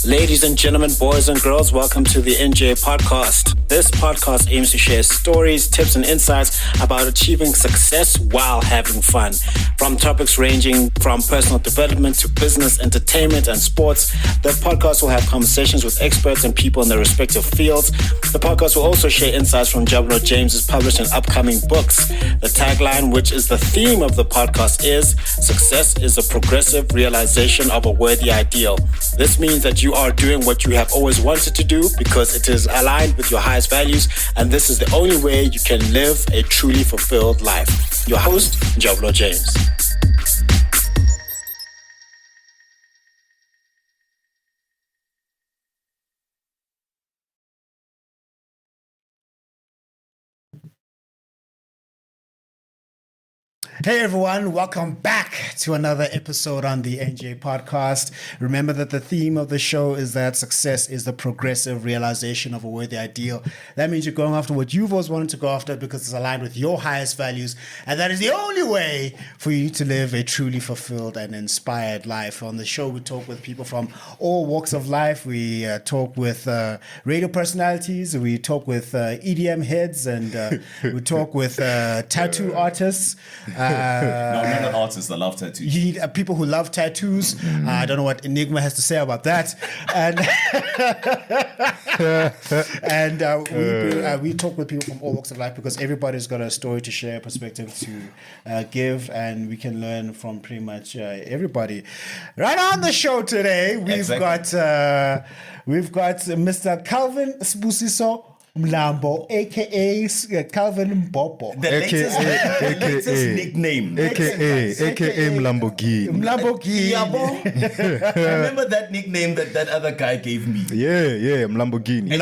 Ladies and gentlemen, boys and girls, welcome to the NJ Podcast. This podcast aims to share stories, tips, and insights about achieving success while having fun. From topics ranging from personal development to business, entertainment, and sports, the podcast will have conversations with experts and people in their respective fields. The podcast will also share insights from Jablo James's published and upcoming books. The tagline, which is the theme of the podcast, is "Success is a progressive realization of a worthy ideal." This means that you are doing what you have always wanted to do because it is aligned with your highest values, and this is the only way you can live a truly fulfilled life. Your host, Jablo James. Hey everyone, welcome back to another episode on the NJ Podcast. Remember that the theme of the show is that success is the progressive realization of a worthy ideal. That means you're going after what you've always wanted to go after because it's aligned with your highest values, and that is the only way for you to live a truly fulfilled and inspired life. On the show, we talk with people from all walks of life. We talk with radio personalities, we talk with EDM heads, and we talk with tattoo artists. No, I'm not an artist. I love tattoos. You need people who love tattoos. I don't know what Enigma has to say about that. And we talk with people from all walks of life because everybody's got a story to share, a perspective to give, and we can learn from pretty much everybody. Right on the show today, we've got Mr. Calvin Mlambo, aka Calvin Mlambo. The latest nickname. AKA Mlambogi. I remember that nickname that other guy gave me. Yeah, Mlambogini.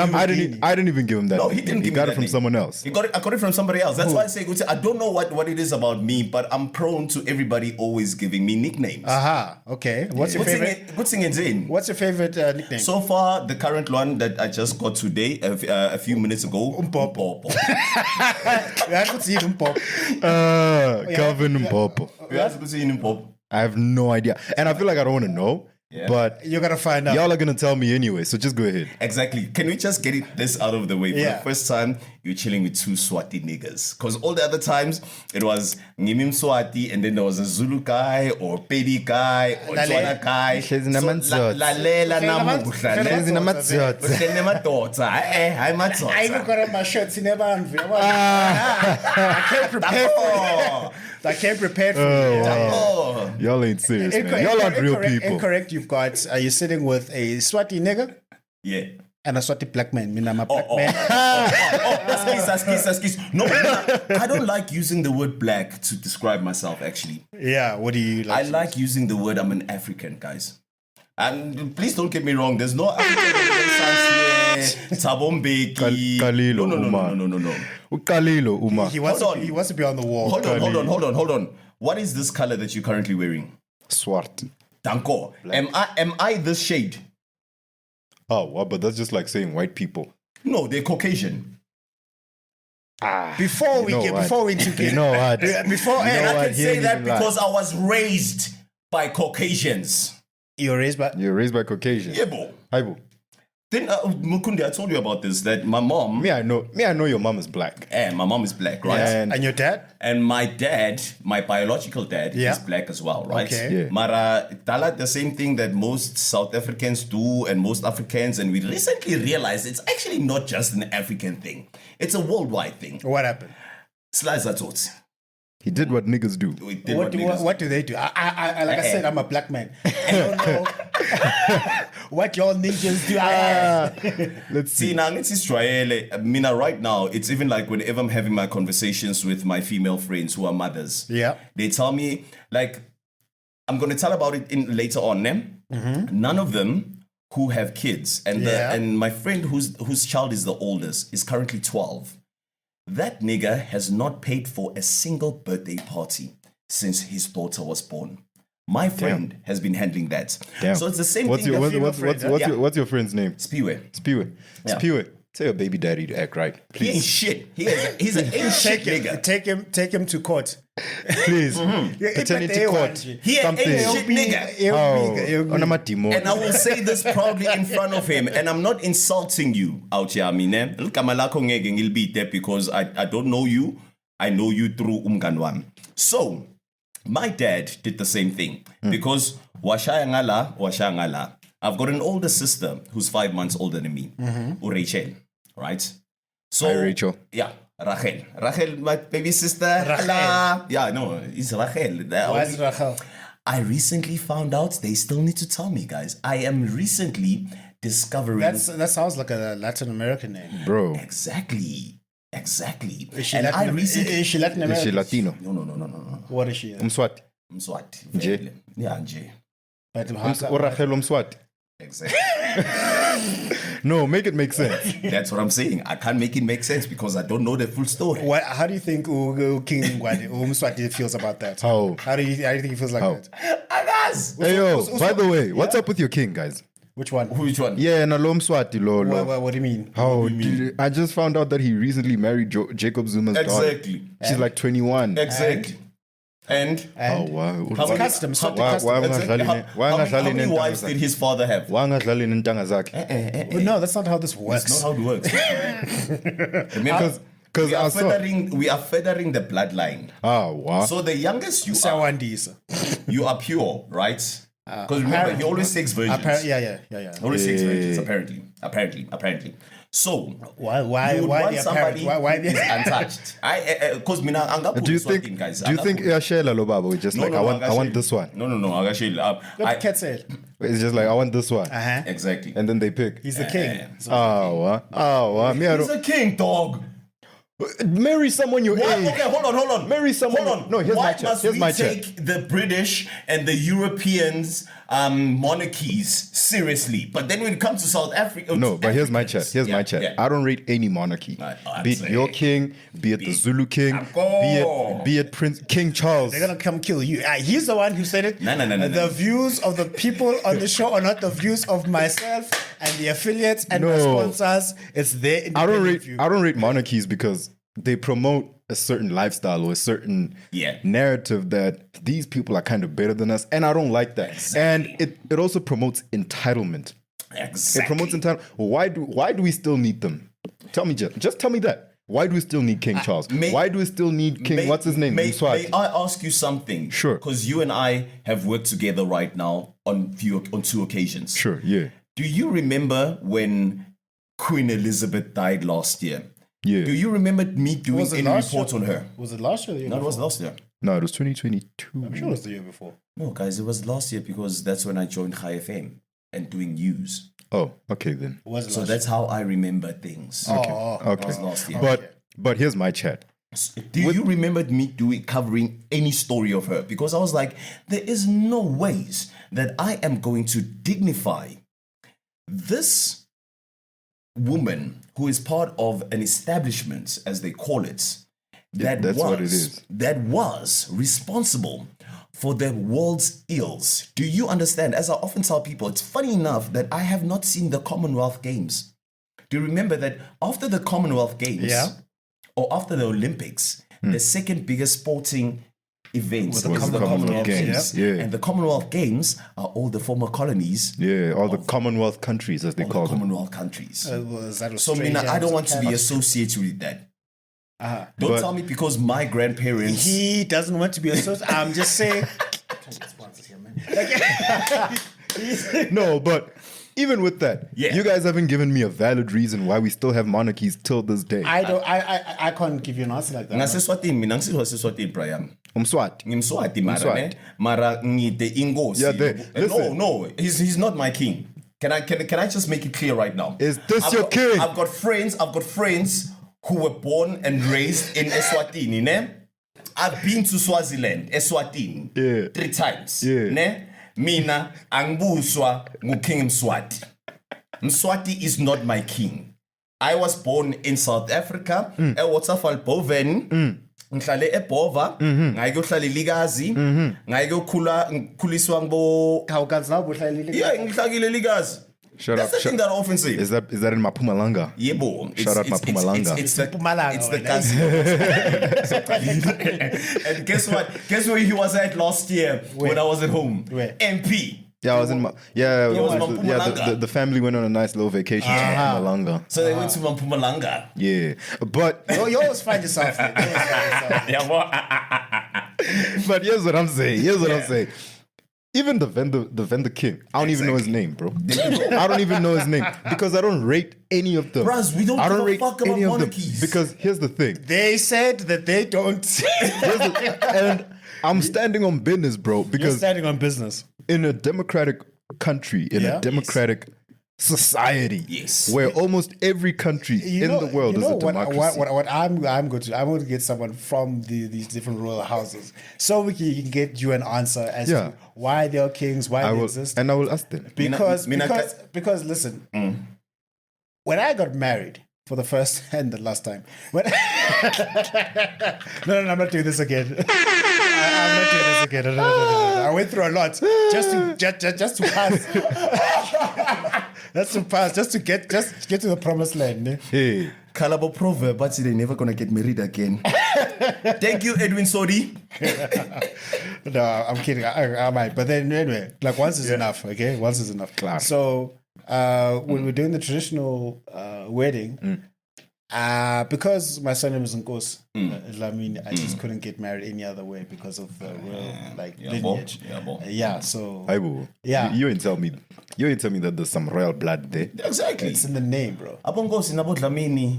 I didn't even give him that. No, he didn't. He got it from someone else. I got it from somebody else. That's why I say, I don't know what it is about me, but I'm prone to everybody always giving me nicknames. Aha, okay. What's your favorite? Good thing it's in. What's your favorite nickname? So far, the current one that I just got today, a few minutes ago. Umpopo. Calvin Mlambo. I have no idea. And I feel like I don't want to know. Yeah. But you're gonna find out. Y'all are gonna tell me anyway, so just go ahead. Exactly. Can we just get this out of the way? For the first time, you're chilling with two Swati niggas. Because all the other times, it was Ngimim Swati, and then there was a Zulu guy, or Pedi guy, or Tswana guy. Lalela namuhla. I even got on my shirts. I can't prepare for you. Wow. Y'all ain't serious, man. Y'all aren't real people. Incorrect. You're sitting with a Swati nigga. Yeah. And a Swati black man. I'm a black man. Excuse. No, I don't like using the word black to describe myself, actually. Yeah, what do you like? I like using the word I'm an African, guys. And please don't get me wrong, there's no African renaissance here. Tabombeki. Kalilo, No. Kalilo, Uma. He wants to be on the wall. Hold on. What is this color that you're currently wearing? Swart. Danko. Am I this shade? Oh, well, but that's just like saying white people. No, they're Caucasian. Before we took it. You know what? I can say that because I was raised by Caucasians. You're raised by Caucasians. Yeah, bro. Hi, bro. Then Mukundi, I told you about this, that my mom... I know your mom is black. My mom is black, right? And your dad? And my dad, my biological dad, is black as well, right? Okay. Yeah. Mara, the same thing that most South Africans do and most Africans, and we recently realized it's actually not just an African thing. It's a worldwide thing. What happened? Slice that out. He did what niggas do. What do they do? I said, I'm a black man. I don't know what y'all ninjas do. Let's see. Now, right now, it's even like whenever I'm having my conversations with my female friends who are mothers, they tell me, like, I'm going to tell about it later on. None of them who have kids, and my friend whose child is the oldest is currently 12. That nigga has not paid for a single birthday party since his daughter was born. My friend has been handling that. Damn. So it's the same what's thing. What's your friend's name? Spiwe. Yeah. Spiwe. Tell your baby daddy to act right, please. He ain't shit. He's an ain't shit nigga. Take him to court. Please. Paternity court. He ain't shit nigga. And I will say this proudly in front of him, and I'm not insulting you out here, because I don't know you. I know you through Umganwan. So, my dad did the same thing because washangala. I've got an older sister who's 5 months older than me, Rachel, right? So, hi, Rachel. Yeah, Rachel, my baby sister. Rachel. Yeah, no, it's Rachel. Why is Rachel? I recently found out, they still need to tell me, guys. I am recently discovering... That sounds like a Latin American name. Bro. Exactly. Is she And Latin, I recently... is she Latin American? Is she Latino? No. What is she? Umswati. Swati. Nje. Yeah, Nje. But Rachel Umswati. Exactly. No, make it make sense. That's what I'm saying. I can't make it make sense because I don't know the full story. how do you think King Swati feels about that? How? How do you think he feels like that? Agas! Hey, yo, by the way, what's up with your king, guys? Which one? Which one? Yeah, Nalo Umswati, lolo. What do you mean? How? I just found out that he recently married Jacob Zuma's daughter. Exactly. She's like 21. Exactly. And Oh, wow. It's a custom. It's not the Why custom. how many wives did his father have? Well, no, that's not how this works. That's not how it works. Remember, we are feathering the bloodline. Oh, wow. So the youngest you are, Sawandisa. you are pure, right? Because remember, he always takes virgins. Yeah. Always takes virgins, apparently. So Why you would want the somebody apparent? Why who is untouched? Because Do you think Yashela Lobaba is just like, I want this one? No, actually, What the cat said? It's just like, I want this one. exactly. And then they pick. He's the king. Oh, wow. Me, I He's don't... a king, dog. Marry someone your age. Okay, hold on. Marry someone. Hold on. No, here's Why my chat. must Here's we my chat. take the British and the Europeans monarchies seriously? But then when it comes to South Africa, No, but here's my chat. Africans- Here's my chat. yeah. I don't rate any monarchy. Be it I'd your say- king, be it the Zulu king, Go. be it Prince King Charles. They're gonna come kill you. He's the one who said it. No. The views of the people on the show are not the views of myself and the affiliates and my No. sponsors. It's their I independent view. don't rate monarchies because they promote a certain lifestyle or a certain narrative that these people are kind of better than us, and I don't like that. Exactly. And it also promotes entitlement. Exactly. It promotes entitlement. Why do we still need them? Tell me, just tell me that. Why do we still need King Charles? Why do we still need King? What's his name? May Swati. I ask you something? Sure. Because you and I have worked together right now on 2 occasions. Sure. Yeah. Do you remember when Queen Elizabeth died last year? Yeah. Do you remember me doing Was it any last reports year? on her? Was it last year or the year No, it before? was last year. No, it was 2022. I'm sure it was the year before. No, guys, it was last year because that's when I joined High FM and doing news. Oh, okay then. Was it So last that's how I remember things. Okay. It was last year. But here's my chat. Do you remember me covering any story of her? Because I was like, there is no ways that I am going to dignify this woman who is part of an establishment, as they call it, That's what it is. that was responsible for the world's ills. Do you understand? As I often tell people, it's funny enough that I have not seen the Commonwealth Games. Do you remember that after the Commonwealth Games, or after the Olympics, the second biggest sporting event was the Commonwealth Games. Yeah. And the Commonwealth Games are all the former colonies. Yeah, all the Commonwealth countries, as they all call the them. Commonwealth countries. that So, Mina, I don't want to be associated with that. Don't tell me because my grandparents. He doesn't want to be associated. I'm just saying. No, but even with that, you guys haven't given me a valid reason why we still have monarchies till this day. I can't give you an answer like that. Ngaseswatini, mina ngiseswatini, Brian. Umswati. Ngimswati mara ne. Mara ngide ingosi. Yeah, listen. No, he's not my king. Can I just make it clear right now? Is this your king? I've got friends who were born and raised in Eswatini, ne? I've been to Swaziland, Eswatini, 3 times. Ne? Mina angibuswa nguking Mswati. Mswati is not my king. I was born in South Africa, eWaterfall Boven. Ngihlale eBhova, ngayohlala eLikazi, ngayokhuliswa ngo How can now buhlala Yeah, ngihlakile Likazi. Shout That's out, the thing that I often say. Is that in Mapumalanga? Yeah, bo. Shout out Mapumalanga. It's the Mpumalanga, It's the wena. cousin. And guess what? Guess where he was at last year when I was at home? Where? MP. Yeah, I was in Mpumalanga. the family went on a nice little vacation to Mapumalanga. So they went to Mpumalanga. Yeah, but You always find yourself there. Yeah, bo. but here's what I'm saying. I'm saying. Even the Venda king, I don't even know his name, bro. I don't even know his name because I don't rate any of them. Bros, we don't I give don't a rate fuck about any of them monarchies. because here's the thing. They said that they don't. And I'm standing on business, bro, You're because standing on business. in a democratic country, in a democratic society, where almost every country in the world is a democracy. What I'm going to get someone from these different royal houses so we can get you an answer as to why they are kings, why they exist. And I will ask them. Because listen, when I got married for the first and the last time, no, I'm not doing this again. I'm not doing this again. No. I went through a lot just to pass. That's to pass, just to get to the promised land. Hey, Kalabo proverb, but they're never gonna get married again. Thank you, Edwin Sodi. No, I'm kidding. I might, but then anyway, like once is enough. Okay, once is enough. Claro. So when we're doing the traditional wedding, because my surname is Nkos, I mean, I just couldn't get married any other way because of the royal lineage. So you ain't tell me that there's some royal blood there. Exactly. It's in the name, bro.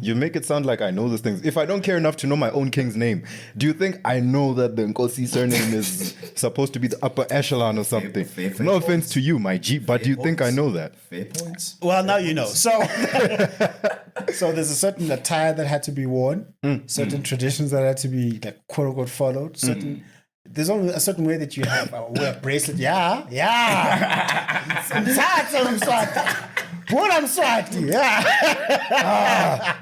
You make it sound like I know those things. If I don't care enough to know my own king's name, do you think I know that the Nkosi surname is supposed to be the upper echelon or something? Fair no points. offense to you, my G, but do you think I know that? Fair points. Well, now you know. So, so there's a certain attire that had to be worn, certain traditions that had to be like quote unquote followed. There's only a certain way that you have wear a bracelet. Yeah. I'm Swati. Yeah.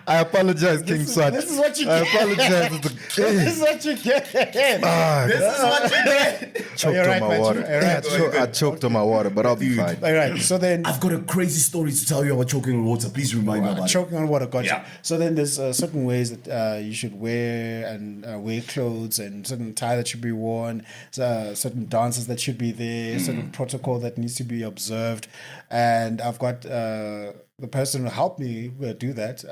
I apologize, King Swati. This is what you I get. apologize. This is what you get. This is what you get. Choked on my water. I choked on my water, but I'll be fine. All right. So then, I've got a crazy story to tell you about choking on water. Please remind me about it. choking on water. Gotcha. Yeah. So then, there's certain ways that you should wear and wear clothes, and certain attire that should be worn, certain dances that should be there, certain protocol that needs to be observed, and I've got the person who helped me do that.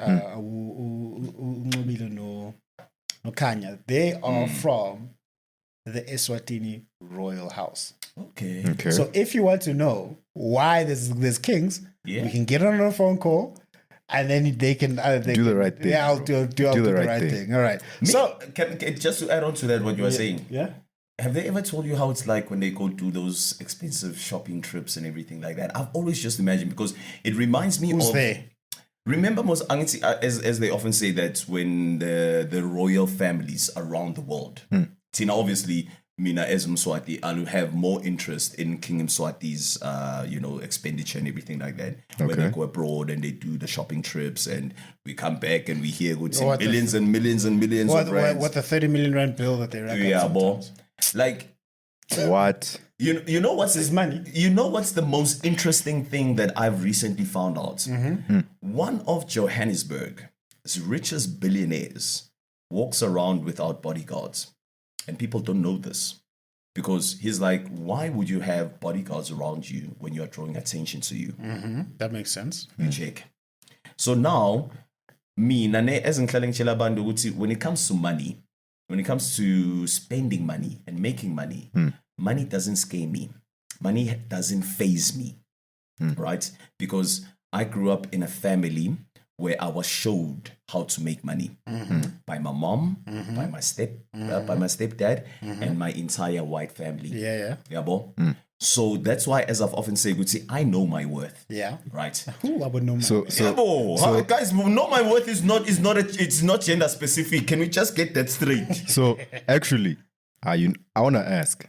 Kanya. They are from the Eswatini royal house. Okay. So if you want to know why there's kings, we can get on a phone call, and then they can do the right thing. Yeah, I'll do the right thing. All right. So can, just to add on to that, what you were saying. Yeah. Have they ever told you how it's like when they go do those expensive shopping trips and everything like that? I've always just imagined, because it reminds me Who's of... there? Remember, most as they often say that when the royal families around the world, Tina, obviously, Mina as Mswati, and have more interest in King Mswati's, expenditure and everything like that. Okay. When they go abroad and they do the shopping trips, and we come back and we hear millions and millions and millions of rands. What the 30 million rand bill that they rack up sometimes. Like, what? You know what's his money? You know what's the most interesting thing that I've recently found out? One of Johannesburg's richest billionaires walks around without bodyguards, and people don't know this, because he's like, why would you have bodyguards around you when you are drawing attention to you? That makes sense. You check. So now, when it comes to money, when it comes to spending money and making money, money doesn't scare me. Money doesn't faze me, right? Because I grew up in a family where I was showed how to make money by my mom, by my stepdad, and my entire white family. Yeah. So that's why, as I've often said, I know my worth. Yeah. Right. Ooh, I would know my So guys, know my worth is not gender specific. Can we just get that straight? So actually, I want to ask.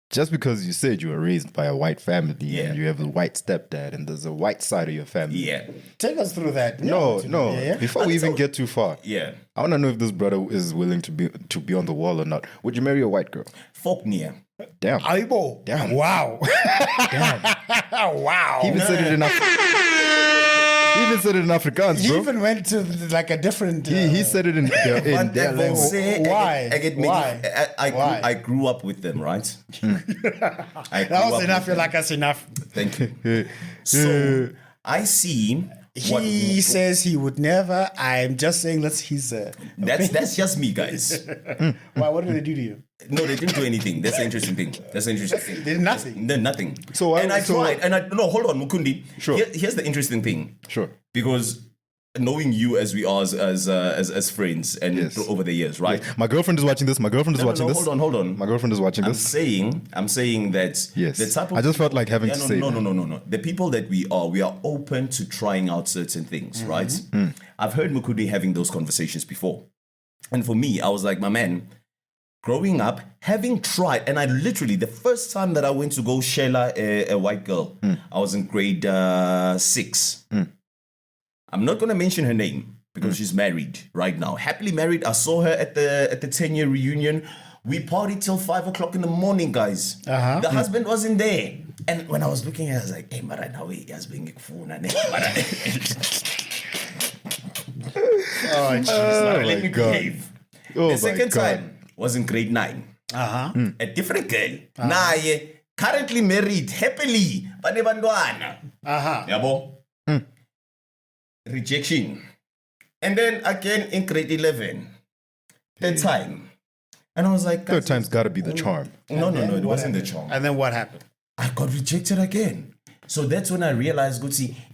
Just because you said you were raised by a white family and you have a white stepdad and there's a white side of your family. Yeah. Take us through that. No. Before we even get too far. Yeah. I want to know if this brother is willing to be on the wall or not. Would you marry a white girl? Folk near. Damn. Aibo. Damn. Wow. Damn. Wow. He even said it in Afrikaans, He bro. even went to like a different. He said it in their language. Why? Why? I grew up with them, right? That was enough. You're like, that's enough. Thank you. So I see. He says he would never. I'm just saying That's just me, guys. Why? What did they do to you? No, they didn't do anything. That's the interesting thing. They did nothing. Nothing. So I tried. No, hold on, Mukundi. Sure. Here's the interesting thing. Sure. Because knowing you as we are as friends and Yes. over the years, right? My girlfriend is watching this. No, hold on. My girlfriend is watching I'm this. saying that Yes. the type of I just felt like having to say that. No. The people that we are open to trying out certain things, right? I've heard Mukundi having those conversations before. And for me, I was like, my man, growing up, having tried, and I literally, the first time that I went to go shella a white girl, I was in grade 6. I'm not going to mention her name because she's married right now. Happily married. I saw her at the 10-year reunion. We partied till 5 o'clock in the morning, guys. The husband wasn't there. And when I was looking at her, I was like, hey, Mara, now he has been phone. Oh, Let me behave. The second time was in grade 9. A different girl. Currently married, happily. Banebandwana. Yabo. Rejection. And then again in grade 11. Third time. And I was like, Third time's got to be the charm. No, it wasn't the charm. And then what happened? I got rejected again. So that's when I realized,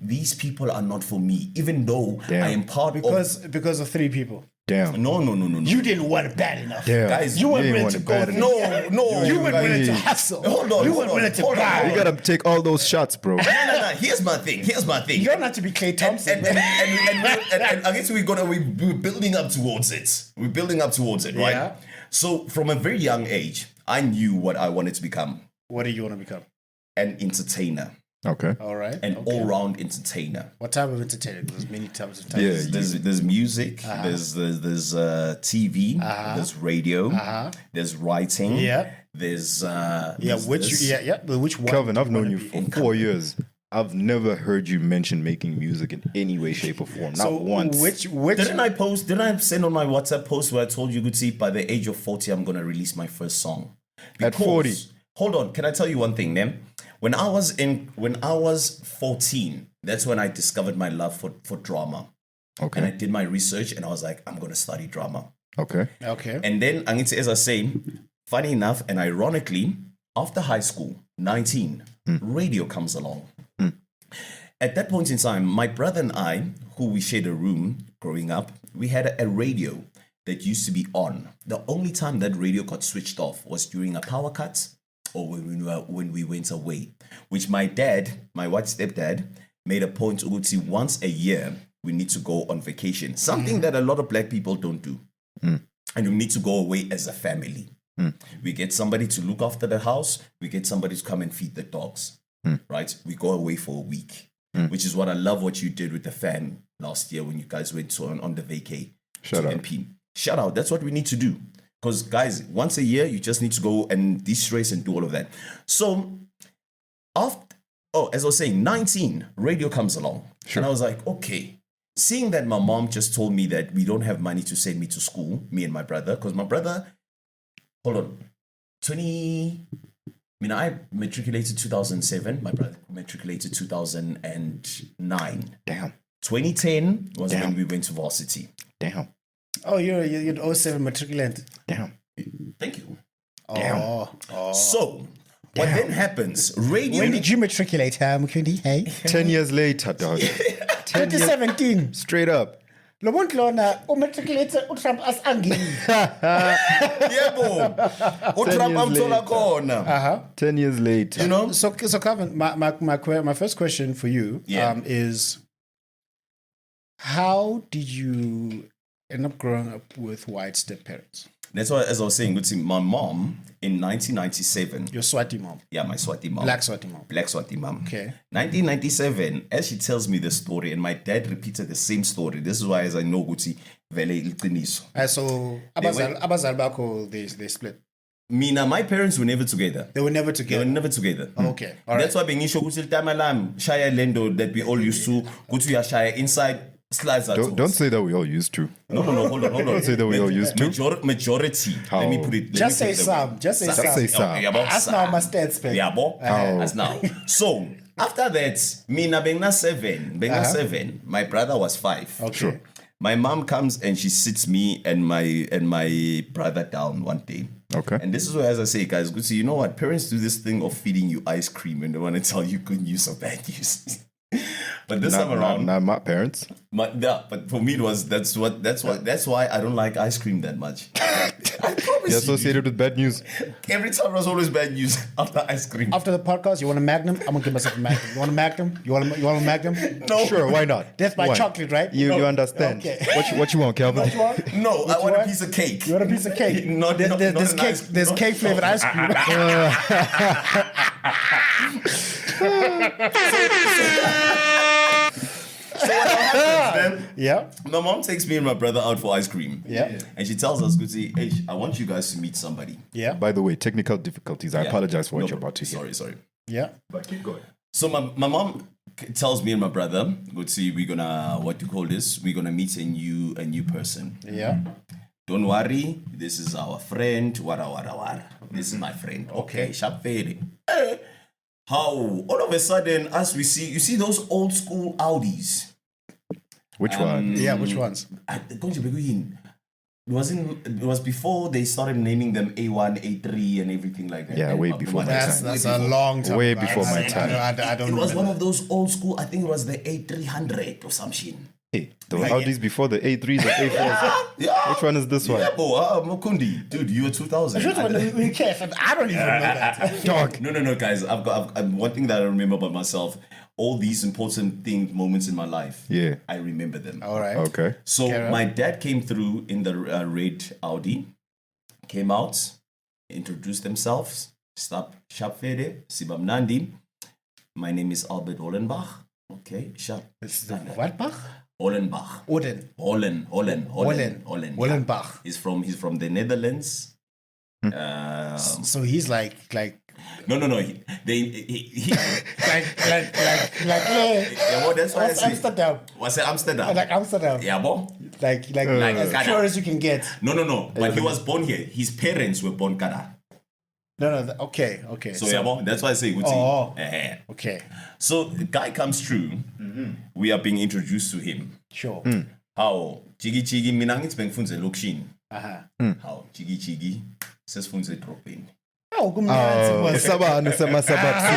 these people are not for me, even though I am part because of 3 people. Damn. No. You didn't want it bad enough. Damn. Guys, You weren't You willing didn't to want go. it bad No. You weren't willing to hustle. Hold on. You weren't willing to buy. You got to take all those shots, bro. No. Here's my thing. You don't have to be Klay Thompson. And I guess we're building up towards it. We're building up towards it, right? Yeah. So from a very young age, I knew what I wanted to become. What do you want to become? An entertainer. Okay. All right. An all-round entertainer. What type of entertainer? There's many types of Yeah, There's music, there's TV, there's radio, there's writing, there's which one? Calvin, I've known you for 4 years. I've never heard you mention making music in any way, shape, or form. Not once. Which Didn't I send on my WhatsApp post where I told you, Guti, by the age of 40, I'm gonna release my first song? At 40. Hold on, can I tell you one thing, Nem? When I was 14, that's when I discovered my love for drama. Okay. And I did my research and I was like, I'm gonna study drama. Okay. And then as I say, funny enough and ironically, after high school, 19, radio comes along. At that point in time, my brother and I, who we shared a room growing up, we had a radio that used to be on. The only time that radio got switched off was during a power cut or when we went away, which my white stepdad, made a point to see once a year, we need to go on vacation. Something that a lot of black people don't do. And we need to go away as a family. We get somebody to look after the house. We get somebody to come and feed the dogs. Right? We go away for a week, which is what I love what you did with the fam last year when you guys went on the vacay. Shout out. MP. Shout out. That's what we need to do. Because guys, once a year, you just need to go and de-stress and do all of that. So as I was saying, 19, radio comes along. Sure. And I was like, okay. Seeing that my mom just told me that we don't have money to send me to school, me and my brother, because my brother, I matriculated 2007. My brother matriculated 2009. Damn. 2010 was when we went to varsity. Damn. Oh, you're 07 matriculant. Damn. Thank you. Oh. So, what then happens? Radio. When did you matriculate, Mukundi? Hey? 10 years later, dog. 2017. Straight up. Lo muntu lona umatriculate uTrump asangini. Yebo. uTrump amthola khona. 10 years later. You know? So Calvin, my first question for you is, how did you end up growing up with white step-parents? That's why, as I was saying, my mom in 1997. Your Swati mom? Yeah, my Swati mom. Black Swati mom. Black Swati mom. Okay. 1997, as she tells me the story, and my dad repeated the same story. This is why, as I know, Guti, vele iqiniso. So, abazali bakho, they split? Mina, my parents were never together. They were never They together. were never together. Okay, all right. That's why being isho kusil time alarm shaya lendo that we all used to go to your shaya inside slides. Don't say that we all used to. No, hold on. Don't say that we all used to. Majority. Let me put it. Just say some. Just say some. Say some. That's now my stats, man. Yeah, bo. That's now. So after that, Mina being 7, my brother was 5. Okay. Sure. My mom comes and she sits me and my brother down one day. Okay. And this is where, as I say, guys, good. So you know what? Parents do this thing of feeding you ice cream and they want to tell you good news or bad news. But this time around, not my parents. but for me it was that's why I don't like ice cream that much. I promise You're associated with bad news. every time it was always bad news after ice cream. After the podcast, you want a Magnum? I'm gonna give myself a Magnum. You want a Magnum? You want a Magnum? No, Sure, why not? That's my Why? chocolate, right? You understand. Okay. What you want, Calvin? What you want? no, I want want? a piece of cake. You want a piece of cake? Not- There- not- there's not an cake. ice- There's not- cake flavored ice cream. So what happens then? Yeah. My mom takes me and my brother out for ice cream. Yeah. And she tells us, Gucci, hey, I want you guys to meet somebody. Yeah. By the way, technical difficulties. I Yeah. apologize for what No, you're about to hear. Sorry. Yeah. But keep going. So my mom tells me and my brother, Gucci, we're gonna we're gonna meet a new person. Yeah. Don't worry, this is our friend. Wara. This is my friend. Okay, sharp fade. How all of a sudden, as we see, you see those old school Audis. Which one? Yeah. Which ones? It was before they started naming them A1, A3, and everything like that. Yeah, And way before my That's time. a long time. Way ago. before my time. I don't It was remember. one of those old school. I think it was the A300 or some shit. Hey, there were Audis before the A3s and A4s. Yeah. Which one is this one? Yeah, Mukundi, dude, you were 2000. Which one? We care. I don't even know that. Dog. No, guys. I've one thing that I remember about myself. All these important moments in my life. Yeah. I remember them. All right. Okay. So Carry on. my dad came through in the red Audi, came out, introduced themselves. Stop, Shapfede, Sibam Nandi. My name is Albert Hollenbach. Okay, Shap. It's the what Bach? Hollenbach. Oden. Hollenbach. He's from the Netherlands. So he's like No. He yeah, well, that's why I what's say. Amsterdam? What's it, Amsterdam? Like Amsterdam. Yeah, boy. Like as Ghana. pure as you can get. No. But he was born here. His parents were born Ghana. No. Okay. So yeah, boy. That's why I say. Oh. Okay. So the guy comes through. We are being introduced to him. Sure. How Chigi minangit bengfunze lokshin. Uh-huh. How Chigi sesfunze dropping. Oh, kumnyanzi was. Usabanu semasabapsi.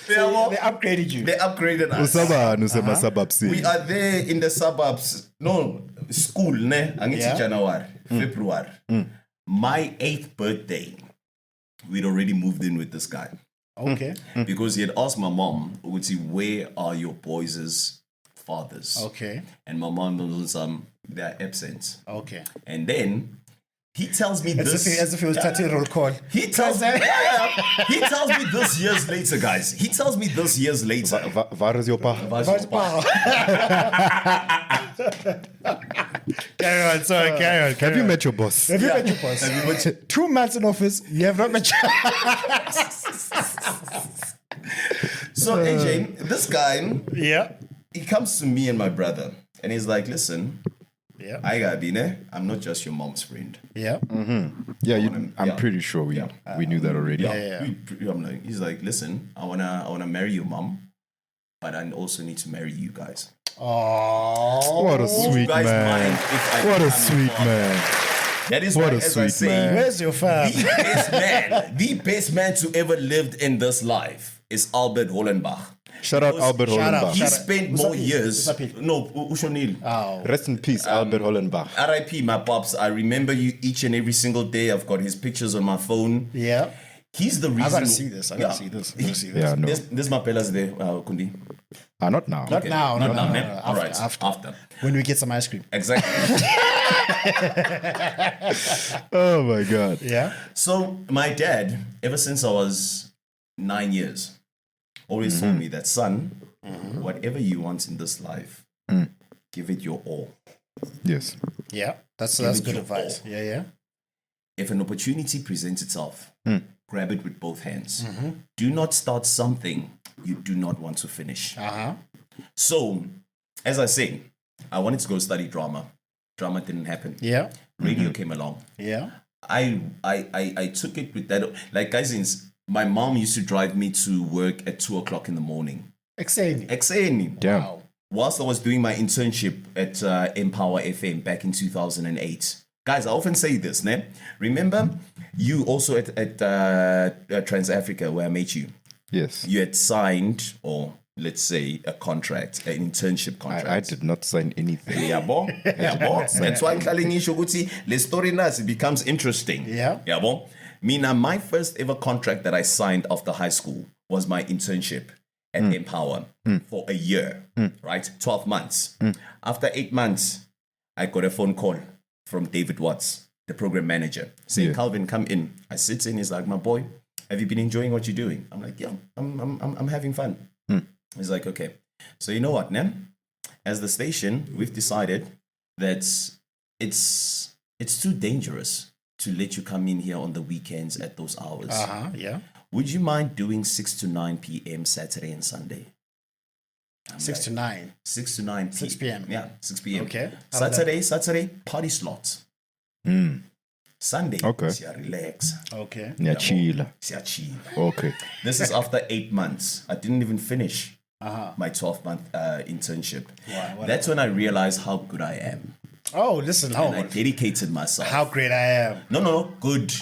They upgraded you. They upgraded us. Usabanu semasabapsi. We are there in the suburbs. No, school, ne? Angithi Yeah. January, February. My 8th birthday, we'd already moved in with this guy. Okay. Because he had asked my mom, would see, where are your boys' fathers? Okay. And my mom was they're absent. Okay. And then he tells me As this. if it was tattoo roll call. He tells me, he tells me this years later, guys. He tells me this years later. Waar is your pa? Carry on, sorry, carry on. Have you met your boss? Have you met your boss? 2 months in office, you have not met your So AJ, this guy, Yeah. he comes to me and my brother, and he's like, "Listen, Yeah. I got Bine. I'm not just your mom's friend." Yeah. Yeah, Yeah. I'm pretty sure we knew that already. Yeah. He's like, "Listen, I wanna marry your mom, but I also need to marry you guys." Oh. What a Would you sweet guys mind man. if I What a become your sweet father? man. That is What why, a as I sweet say, man. Where's your fam? the best man to ever lived in this life is Albert Hollenbach. Shout out Albert Shout out. Hollenbach. He Shout out. spent Who's more up here? years. Who's up here? No, Ushonil. Oh. Rest in peace, Albert Hollenbach. R.I.P. my pops. I remember you each and every single day. I've got his pictures on my phone. Yeah. He's the reason. I gotta see this. I gotta see this. Yeah, no. This my fellas there, Kundi. Not now. Not now. Not now, no. ne? All right. After. When we get some ice cream. Exactly. Oh my God. Yeah. So my dad, ever since I was 9 years, always told me that, son, whatever you want in this life, give it your all. Yes. Yeah. That's it good your advice. all. Yeah. if an opportunity presents itself, grab it with both hands. Do not start something you do not want to finish. So, as I say, I wanted to go study drama. Drama didn't happen. Yeah. Radio came along. Yeah. I took it with that. Like, guys, my mom used to drive me to work at 2:00 in the morning. Exciting. Damn. Wow. Whilst I was doing my internship at Empower FM back in 2008. Guys, I often say this, ne? Remember, you also at Trans Africa, where I met you. Yes. You had signed, or let's say, a contract, an internship contract. I did not sign anything. Yabo. That's why I'm telling you, Shoguti, the story now it becomes interesting. Yeah. Yabo. Mina, my first ever contract that I signed after high school was my internship at Empower for a year, right? 12 months. After 8 months, I got a phone call from David Watts, the program manager, saying, Calvin, come in. I sit in, he's like, my boy, have you been enjoying what you're doing? I'm like, yeah, I'm having fun. He's like, okay. So you know what, Nem? As the station, we've decided that it's too dangerous to let you come in here on the weekends at those hours. Yeah. Would you mind doing 6 to 9 p.m. Saturday and Sunday? 6 to 9. 6 to 9 6 p.m. Yeah, 6 p.m. Okay. Saturday, party slots. Sunday, Okay. relax. Okay. Yeah, chill. Chill. Okay. This is after 8 months. I didn't even finish my 12-month internship. Wow, That's when I realized how good I am. Oh, listen. And I dedicated myself. How great I am. No, good.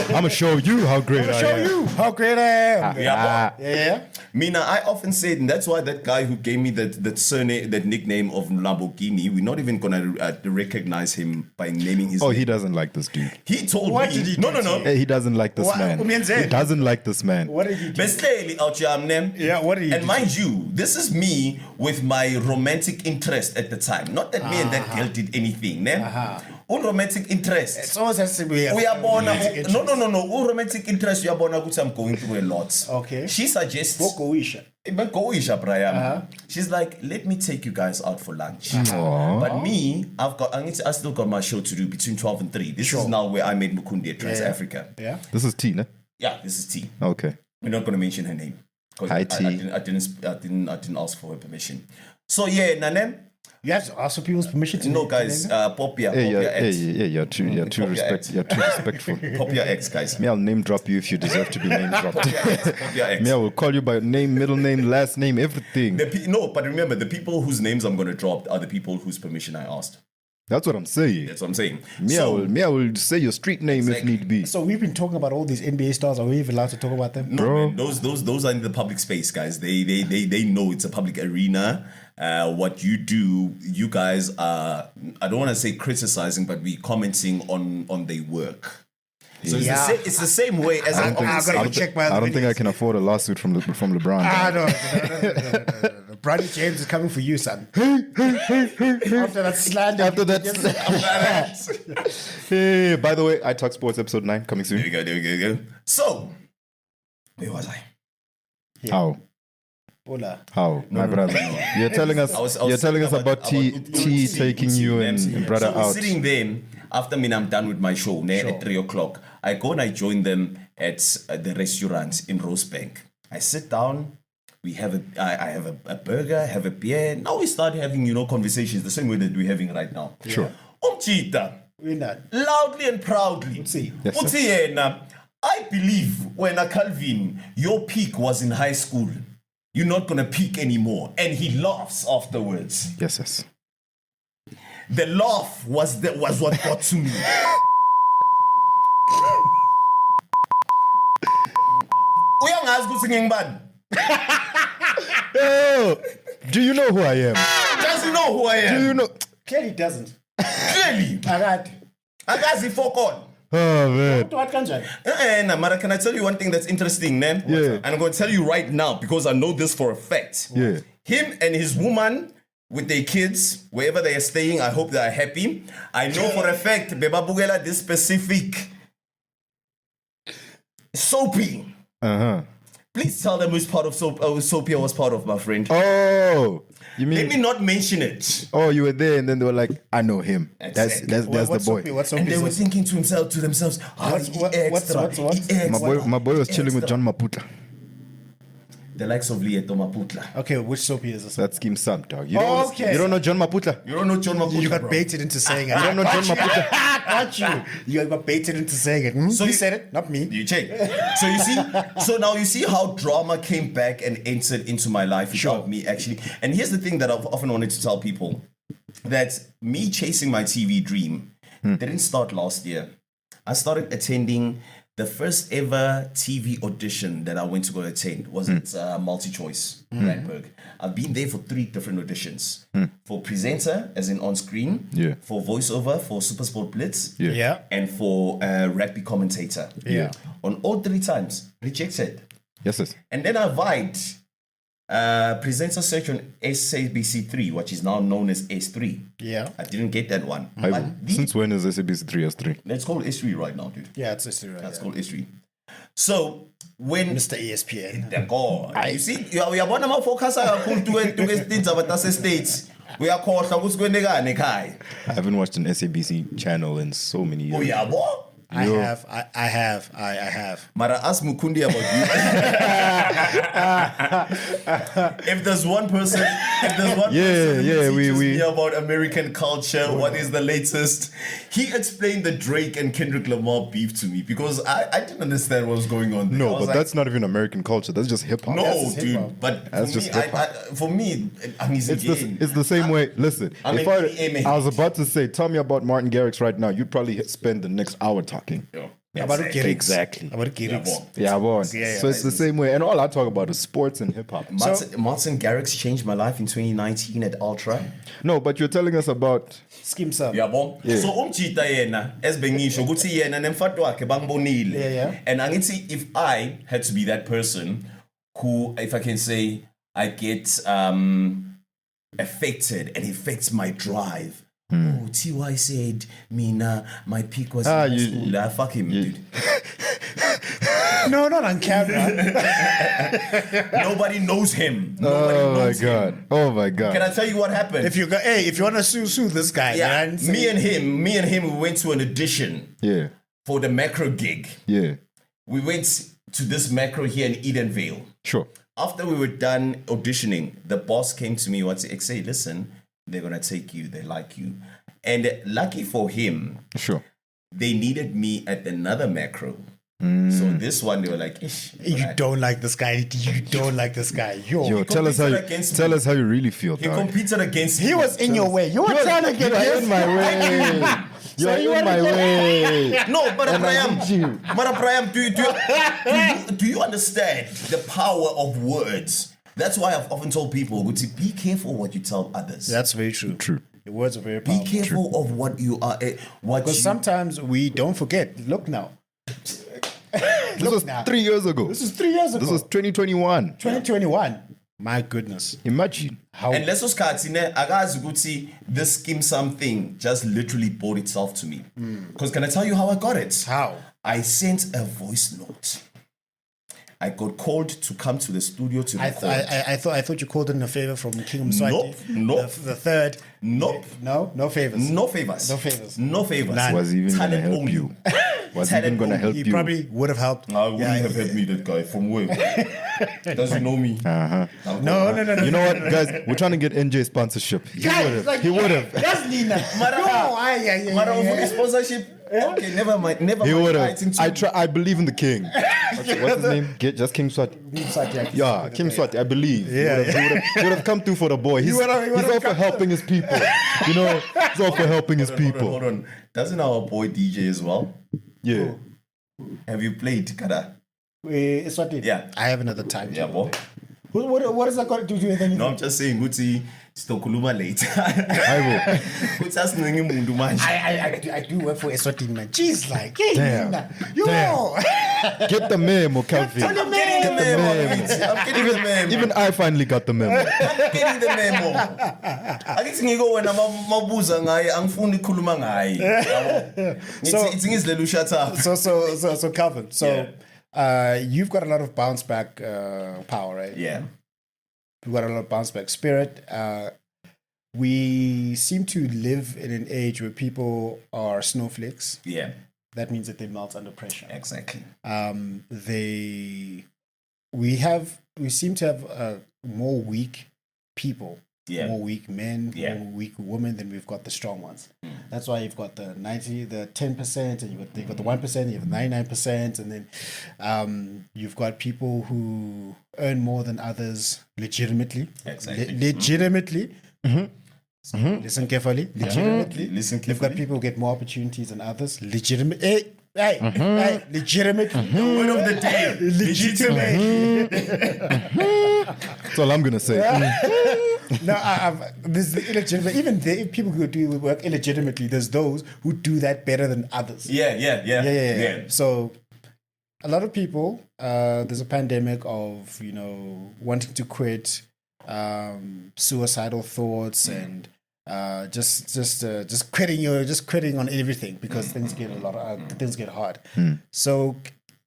I'm gonna show you how great I am. Show you how great I am. Yeah. Mina, I often said, and that's why that guy who gave me that surname, that nickname of Lamborghini, we're not even gonna recognize him by naming his Oh, name. he doesn't like this dude. He told What me. did he do no. Hey, he doesn't like this What- man. Umenze? He doesn't like this man. What did he do? Besteli out your name. Yeah, what did he And do? mind you, this is me with my romantic interest at the time. Not that me and that girl did anything, ne? Romantic interest. It's always has to be. We are born. No. Romantic interest. We are born. I'm going through a lot. Okay. She suggests. Bokoisha. Brian. She's like, let me take you guys out for lunch. But me, I still got my show to do between 12 and 3. This is now where I made Mukundi at Trans Africa. Yeah. This is Tina. Yeah, this is T. Okay. We're not going to mention her name. Hi, T. I didn't ask for her permission. So yeah, Nanem. You have to ask for people's permission to No, guys, Popia X. You're too respectful. Popia X, guys. Me, I'll name drop you if you deserve to be name dropped. Popia X. Me, I will call you by name, middle name, last name, everything. No, but remember, the people whose names I'm going to drop are the people whose permission I asked. That's what I'm saying. That's what I'm saying. Me, I will say your street name if need be. So we've been talking about all these NBA stars. Are we even allowed to talk about them? No, Bro. man, those are in the public space, guys. They know it's a public arena. What you do, you guys are, I don't want to say criticizing, but we commenting on their work. So it's the same way as I don't think I can afford a lawsuit from LeBron. No. Bronny James is coming for you, son. After that slander. After that. Hey, by the way, I Talk Sports episode 9 coming soon. There we go. So, where was I? How? Hola. How, my brother? No. You're telling us. I You're telling us about T Uti taking you and brother so out. Sitting there after I'm done with my show at 3:00. I go and I join them at the restaurant in Rosebank. I sit down. We have I have a burger, have a beer. Now we start having conversations the same way that we're having right now. Sure. Umchita, loudly and proudly. Yes, I believe when Calvin, your peak was in high school. You're not gonna peak anymore. And he laughs afterwards. Yes. The laugh was what got to me. Oh, do you know who I am? Does he know who I am? Do you know? Clearly doesn't. Clearly. Agazi fokon. Oh man. What country? Mara, can I tell you one thing that's interesting, man? Yeah. And I'm going to tell you right now because I know this for a fact. Yeah. Him and his woman with their kids, wherever they are staying, I hope they are happy. I know for a fact, Beba Bugela, this specific soapy. Please tell them which part of Soapia was part of, my friend. Oh, you mean? Let me not mention it. Oh, you were there, and then they were like, "I know him. That's the boy." What's and they were thinking to themselves, My boy was chilling with John Maputla. The likes of Lieto Maputla. Okay, which Soapy is this? That's Skim Sam, dog. You don't know John Maputla? You don't know John Maputla. You got baited into saying it. You don't know John Maputla? Got you. You got baited into saying it. So you said it, not me. You check. So now you see how drama came back and entered into my life without me actually. And here's the thing that I've often wanted to tell people, that me chasing my TV dream didn't start last year. I started attending the first ever TV audition that I went to go attend was at Multi-Choice, Randburg. I've been there for 3 different auditions. For presenter, as in on screen. Yeah. For voiceover, for Supersport Blitz. Yeah. And for rugby commentator. Yeah. On all 3 times, rejected. Yes. And then I vibed presenter search on SABC3, which is now known as S3. Yeah. I didn't get that one. Since when is SABC 3 S3? It's called S3 right now, dude. Yeah, it's history, right? That's called S3. So when Mr. ESPN. the God, you see, we are one of my focus to things about us states. We are called I haven't watched an SABC channel in so many years. Oh yeah, what? I have. Mara, ask Mukundi about you. If there's one person who teaches me about American culture, what is the latest? He explained the Drake and Kendrick Lamar beef to me because I didn't understand what was going on there. No, but that's not even American culture. That's just hip hop. No, dude. But that's just hip hop. For me, it's the same way. Listen, if I was about to say, tell me about Martin Garrix right now, you'd probably spend the next hour talking. Exactly. About Garrix. Yeah, so it's the same way. And all I talk about is sports and hip hop. Martin Garrix changed my life in 2019 at Ultra. No, but you're telling us about Skim Sam. Yeah. So umchita yena esbengisho ukuthi yena nemfati wakhe bangibonile. Yeah. And angithi if I had to be that person who, if I can say, I get affected and affects my drive. Oh, T.Y. said, Mina, my peak was in school. Fuck him, dude. No, not on camera. Nobody knows him. Oh my God. Can I tell you what happened? If you want to sue this guy, man, me and him, we went to an audition. Yeah. For the macro gig. Yeah. We went to this macro here in Edenvale. Sure. After we were done auditioning, the boss came to me and said, listen, they're going to take you. They like you. And lucky for him, sure, they needed me at another macro. So this one, they were like, you don't like this guy. You don't like this guy. Yo, tell us how you really feel. He competed against me. He was in your way. You were trying to get in my way. You're in my way. No, but Abraham, do you understand the power of words? That's why I've often told people, be careful what you tell others. That's very true. True. The words are very powerful. Be careful of what you are. Because sometimes we don't forget. Look now. This was 3 years ago. This is 3 years ago. This was 2021. 2021. My goodness. Imagine. How. And let's just this Skim Sam thing just literally brought itself to me. Because can I tell you how I got it? How? I sent a voice note. I got called to come to the studio to record. I thought you called in a favor from King Swati. Nope. The third. Nope. No favors. No favors. None. Was he even going to help you? Was he even going to help you? He probably would have helped. I wouldn't have helped me, that guy. From where? Does he know me? No. You know what, guys? We're trying to get NJ sponsorship. He would have. That's Nina. Sponsorship. Okay, never mind. He would have. I believe in the king. What's his name? Just King Swati. Yeah, King Swati. I believe. Yeah. He would have come through for the boy. He's all for helping his people. You know, he's all for helping his people. Hold on. Doesn't our boy DJ as well? Yeah. Have you played Kada? Swati? Yeah. I have another time. Yeah, boy. What is that got to do with anything? No, I'm just saying, Guti. Stokuluma later. I do work for Swati, man. Jeez, like, damn. Get the memo, Calvin. I'm getting the memo. Even I finally got the memo. I'm getting the memo. I guess you go when I'm mabuza ngai, angfundi khuluma ngai. It's lelusha. So Calvin. So you've got a lot of bounce back power, right? Yeah. We've got a lot of bounce back spirit. We seem to live in an age where people are snowflakes. Yeah. That means that they melt under pressure. Exactly. We seem to have more weak people, more weak men, more weak women than we've got the strong ones. That's why you've got the 10%, and you've got the 1%, you have 99%, and then you've got people who earn more than others legitimately. Exactly. Legitimately. So listen carefully. Legitimately. Listen You've carefully. got people who get more opportunities than others. Legitimate. Hey, legitimately. Word of the day. Legitimate. That's all I'm gonna say. No, this is illegitimate. Even if people who do work illegitimately, there's those who do that better than others. Yeah. So a lot of people, there's a pandemic of, wanting to quit, suicidal thoughts, and just quitting on everything because things get hard. So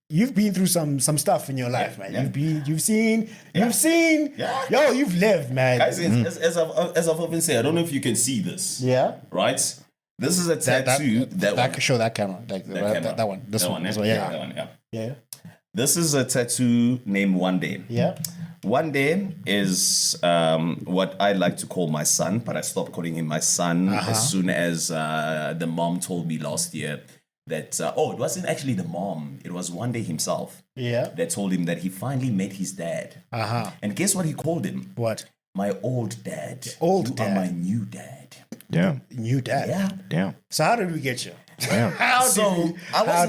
you've been through some stuff in your life, man. You've seen. Yo, you've lived, man. Guys, as I've often said, I don't know if you can see this. Yeah. Right? This is a tattoo. That one. Show that camera. Like that one. This one. Yeah. This is a tattoo named One Day. Yeah. One Day is what I like to call my son, but I stopped calling him my son as soon as the mom told me last year that, it wasn't actually the mom. It was One Day himself that told him that he finally met his dad. And guess what he called him? What? My old dad. Old you dad. are my new dad. Damn. New dad. Yeah. Damn. So how did we get you? Damn. I was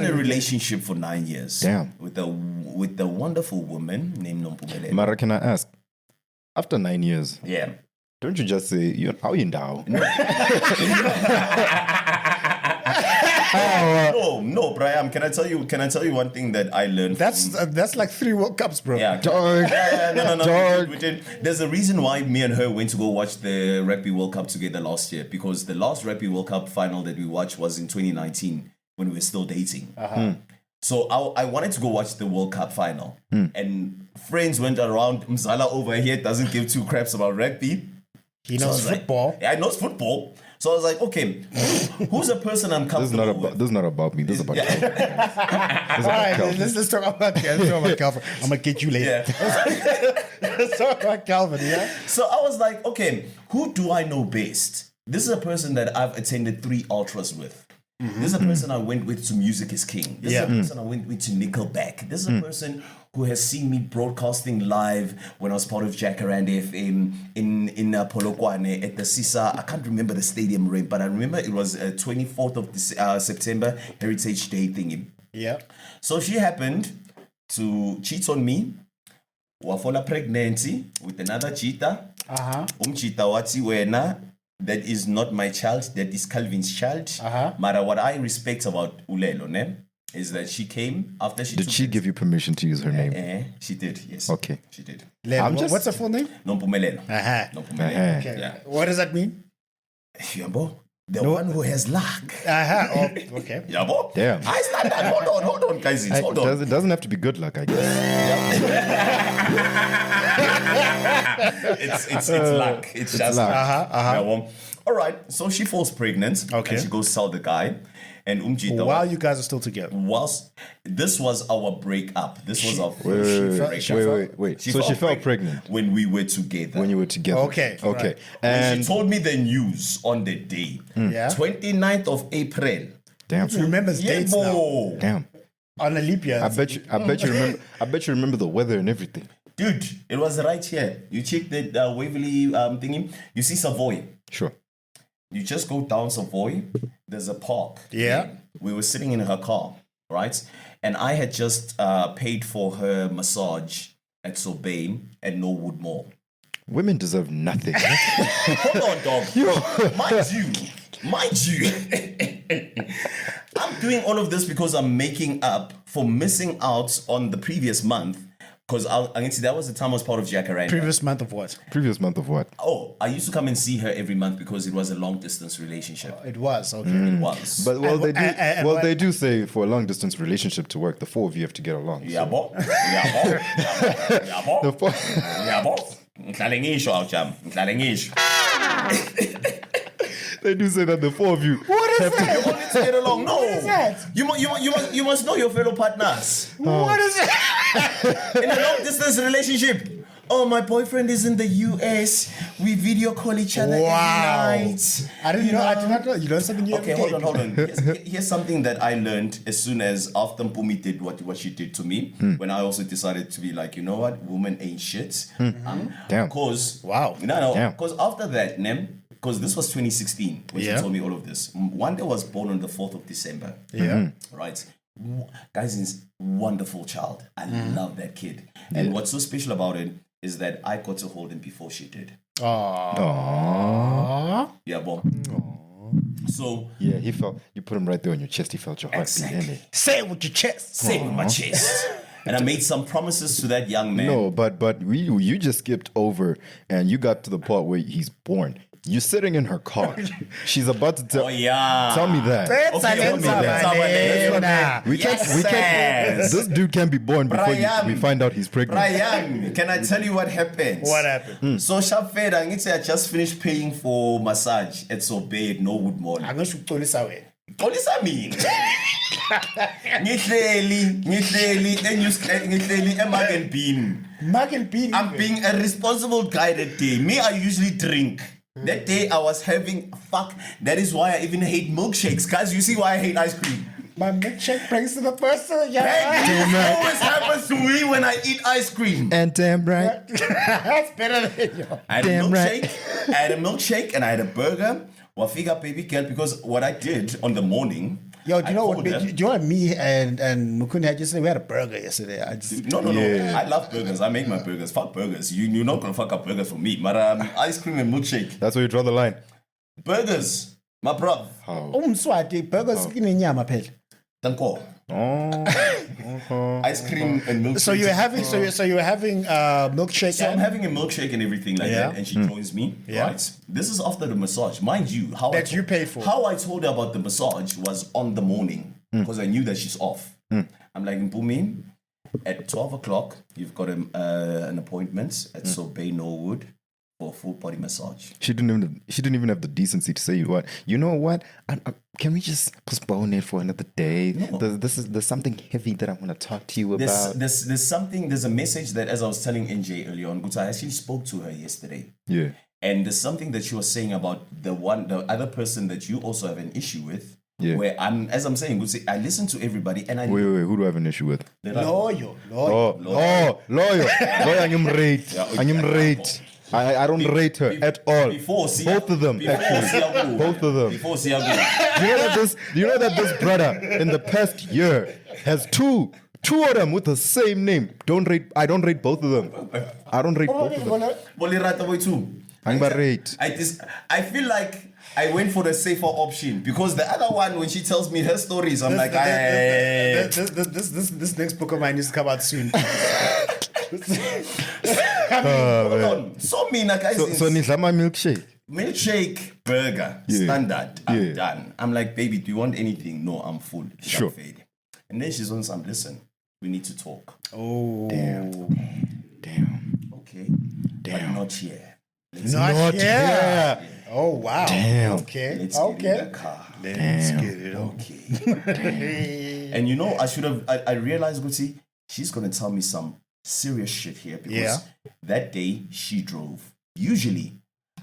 in a relationship for 9 years. Damn. With a wonderful woman named Nompumelelo. Mara, can I ask? After 9 years, Yeah. don't you just say, how you now? No, Brian. Can I tell you one thing that I learned? That's like 3 World Cups, bro. Yeah. Dog. No. We did. There's a reason why me and her went to go watch the Rugby World Cup together last year, because the last Rugby World Cup final that we watched was in 2019 when we were still dating. So I wanted to go watch the World Cup final, and friends went around. Mzala over here doesn't give 2 craps about rugby. He knows football. I knows football. So I was like, okay, who's a person I'm comfortable with? This is not about me. This is about Calvin. All right, let's talk about Calvin. I'm gonna get you later. Let's talk about Calvin. Yeah. So I was like, okay, who do I know best? This is a person that I've attended 3 ultras with. This is a person I went with to Music is King. This is a person I went with to Nickelback. This is a person who has seen me broadcasting live when I was part of Jacaranda FM in Polokwane at the Sisa. I can't remember the stadium ring, but I remember it was 24th of September Heritage Day thingy. Yeah. So she happened to cheat on me. Wafola pregnancy with another cheater. Cheater wati wena. That is not my child. That is Calvin's child. Mara, what I respect about Ulelo, ne, is that she came after she. Did she give you permission to use her name? She did. Yes. Okay. She did. What's her full name? Nompumelelo. Nompumelelo. Okay. Yeah. What does that mean? Yabo, the one who has luck. Oh, okay. Yabo. Damn. I stand that. Hold on, guys. Hold on. It doesn't have to be good luck, I guess. It's luck. It's just luck. luck. All right. So she falls pregnant. Okay. And she goes tell the guy. And while you guys are still together. This was our breakup. This was our first breakup. Wait. So she fell pregnant when we were together. When you were together. Okay. Okay. And she told me the news on the day. 29th of April. Damn. She remembers dates now. Damn. On a leap year. I bet you remember the weather and everything. Dude, it was right here. You check the Waverly thingy. You see Savoy. Sure. You just go down Savoy. There's a park. Yeah. We were sitting in her car, right? And I had just paid for her massage at Sobein at Norwood Mall. Women deserve nothing. Hold on, dog. Mind you. I'm doing all of this because I'm making up for missing out on the previous month Because I can see that was the time I was part of Jacaranda. Previous month of what? Previous month of what? Oh, I used to come and see her every month because it was a long distance relationship. It was, okay. It was. But they do say for a long distance relationship to work, the four of you have to get along. Yeah, bo. Yeah, bo. The four- Yeah, bo. Ngihlale ngisho awujam. Ngihlale ngisho. They do say that the four of you have to. You all need to get along. No. What is that? You must know your fellow partners. What is it? In a long distance relationship. Oh, my boyfriend is in the US. We video call each other every night. I didn't know. I did not know. You learned something new Okay, every day. hold on. Here's something that I learned as soon as after Mpumi did what she did to me. When I also decided to be like, you know what, woman ain't shit. Damn. Because Wow. No. Because after that, because this was 2016 when she Yeah. told me all of this. Wanda was born on the 4th of December. Yeah. Right. Guys, he's a wonderful child. I love that kid. And what's so special about it is that I got to hold him before she did. Aww. Yeah, Bob. So Yeah, he felt, you put him right there on your chest, he felt your heartbeat. Exactly. Say it with your chest. say it with my chest. And I made some promises to that young man. No, but you just skipped over and you got to the part where he's born. You're sitting in her car. She's about to tell. Oh yeah. Tell me that. We can't. This dude can be born before we find out he's pregnant. Brian, can I tell you what happened? What happened? So sharp fed, I just finished paying for massage at Sobe at Norwood Mall. I'm going to pull this away. What does that mean? Ngihleli eMark and Bean. Mark and Bean. I'm being a responsible guy that day. Me, I usually drink. That day I was having that is why I even hate milkshakes. Guys, you see why I hate ice cream. My milkshake brings to the person. Hey, this always happens to me when I eat ice cream. And damn right. That's better than you. I had Damn a right. milkshake, I had a milkshake and I had a burger. Wafiga baby girl, because what I did on the morning. Yo, do you I know what? called Do her. you know what? Me and Mukundi had yesterday. We had a burger yesterday. I just No. Yeah. I love burgers. I make my burgers. Fuck burgers. You're not gonna fuck up burgers for me. But ice cream and milkshake. That's where you draw the line. Burgers, my bruv. How? Swati burgers inenyama phela. Danko. Ice cream and milkshake. So you were having milkshake. So I'm and having a milkshake and everything like Yeah. that, and she joins me. Yeah. Right. This is after the massage, mind you. That you paid for. How I told her about the massage was on the morning because I knew that she's off. I'm like, Mpumi, at 12 o'clock, you've got an appointment at Sobe Norwood for a full body massage. She didn't even have the decency to say what. You know what? Can we just postpone it for another day? No. There's something heavy that I want to talk to you about. There's a message that, as I was telling NJ earlier on, I actually spoke to her yesterday. Yeah. And there's something that she was saying about the other person that you also have an issue with. Yeah. Where as I'm saying, I listen to everybody and I Wait. Who do I have an issue with? Loyal. Lawyer. Lawyer, I'm rate. I'm rate. I don't rate her at all. Both of them, actually. Both of them. Before Siago. Do you know that this brother in the past year has two of them with the same name? I don't rate both of them. I don't rate both of them. Bolirata boy too. I'm rate. I feel like I went for the safer option because the other one, when she tells me her stories, I'm like, this next book of mine needs to come out soon. hold on. So Mina, guys. So Nizama milkshake. Milkshake, burger, Yeah. standard. I'm Yeah. done. I'm like, baby, do you want anything? No, I'm full. Sure. Fade. And then she's on some, listen, we need to talk. Oh, Damn. Okay. But not here. not here. Oh wow. Damn. Okay. Let's get in Okay. the car. Let's get it. Okay. And you know, I realized, Guti, she's going to tell me some serious shit here because that day she drove. Usually,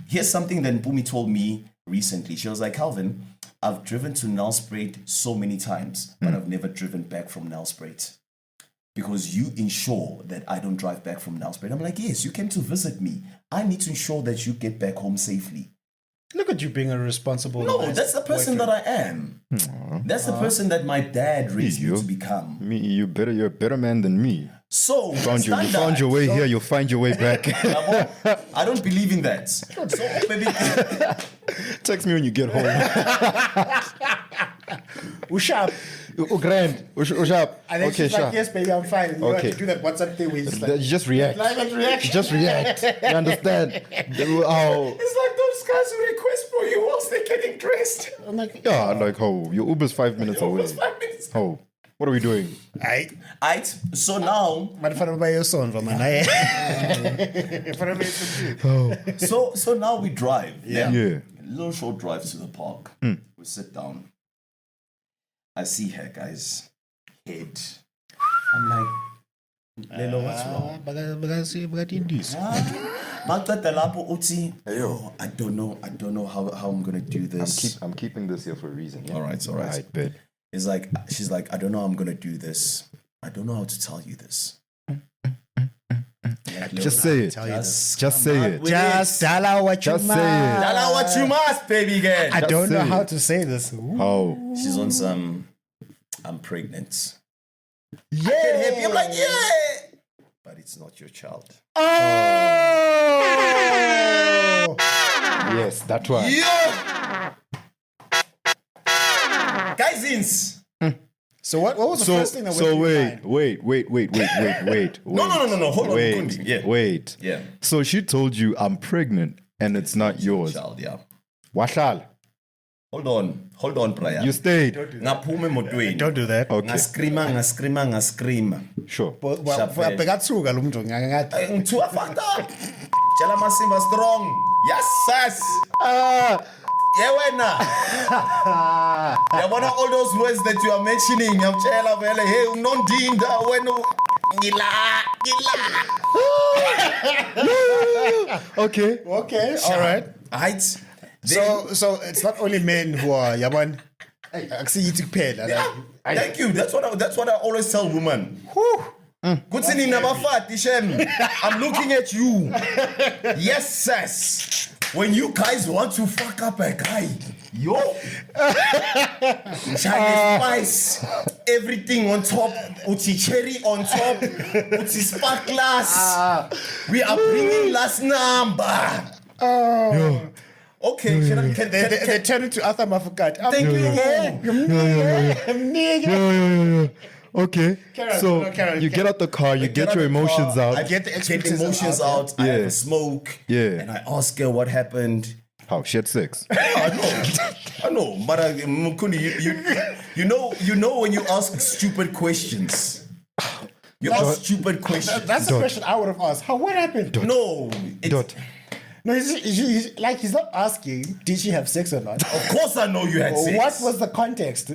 here's something that Mpumi told me recently. She was like, Calvin, I've driven to Nelspruit so many times, but I've never driven back from Nelspruit. Because you ensure that I don't drive back from Nelspruit. I'm like, yes, you came to visit me. I need to ensure that you get back home safely. Look at you being a responsible. No, that's the person that I am. That's the person that my dad raised me to become. You're a better man than me. So, You found your way here, you'll find your way back. I don't believe in that. So, baby, Text me when you get home. Ushap. Grand. Sharp. And then Okay, she's like, sharp. yes, baby, I'm fine. You Okay. have to do that WhatsApp thing where you just like, You just react. like that reaction. You just react. You understand? Oh. It's like those guys who request for you whilst they're getting dressed. I'm like, Yeah, like, oh, your Uber's 5 minutes away. Almost 5 minutes. Oh, what are we doing? Aight. Aight, so now, Maar van bij je zoon van mij. so now we drive. Yeah. Yeah. A little short drive to the park. We sit down. I see her, guys. Head. I'm like, Lelo, what's wrong? Maqeda lapho uthi, "Yo, I don't know how I'm gonna do this." I'm keeping this here for a reason. Yeah? All right. Right, bet. It's like she's like, I don't know how I'm gonna do this. I don't know how to tell you this. Like, Just say it. Just say it. Just tell her what you Just must. say it. Tell her what you must, baby girl. I don't know say how it. to say this. Ooh. Oh. She's on some. I'm pregnant. Yeah. I get happy. I'm like, yeah. But it's not your child. Oh! Yes, that one. Yeah. Guys, So what was the first thing that went through your mind? wait. No. Hold on, Wait, Mukundi. Yeah. wait. Yeah. So she told you I'm pregnant and it's not yours. Child, yeah. Washal, Hold on, Brian. you stayed. Ngaphume emotweni. Don't do that. Okay, Ngascreama. sure. Sharp, Bekathuka lo muntu ngathi. Ngithuka fucked up. Tshela Masimba strong. Yes, sis. Yeah, wena. Yabona all those words that you are mentioning. Ngiyamtshela vele, hey, unondinda wena ngila. Okay. Okay, all right. Right? So it's not only men who are yabon. Akusiyithi kuphela. Yeah. Thank you. That's what I always tell women. Kuthi nina bafati shem. I'm looking at you. Yes, sis. When you guys want to fuck up a guy, yo, Chinese spice, everything on top, uti cherry on top, uti sparklers. We are bringing last number. Okay, They turn into Arthur Mafukat. thank you. Okay. Karen, you get out the car, you get your emotions out. I get the emotions out. I have a smoke. Yeah. And I ask her what happened. How she had sex. I know, but Mukundi, you know when you ask stupid questions. You ask stupid questions. That's the question I would have asked. What happened? No, Dot. No, he's not asking, did she have sex or not? Of course I know you had sex. What was the context?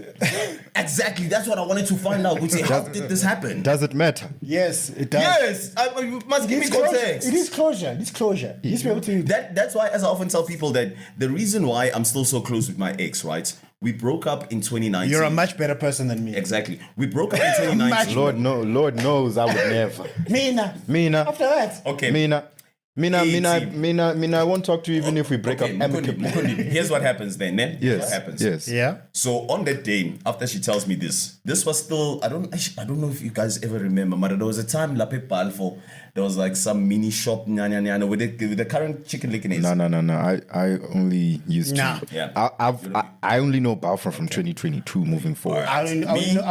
Exactly, that's what I wanted to find out. How did this happen? Does it matter? Yes, it does. Yes, you must give me context. It is closure. It's closure. He's be able to. That's why, as I often tell people, that the reason why I'm still so close with my ex, right? We broke up in 2019. You're a much better person than me. Exactly. We broke up in 2019. Lord knows I would never. Mina. After that. Okay. Mina, I won't talk to you even if we break up amicably. Mukundi, here's what happens then. Yes. What happens? Yes. Yeah. So on that day, after she tells me this was still, I don't know if you guys ever remember, but there was a time Lape Palfo, there was like some mini shop with the current chicken licking. No. I only used Nah. to. Yeah. I only know Balfour from 2022 moving forward. I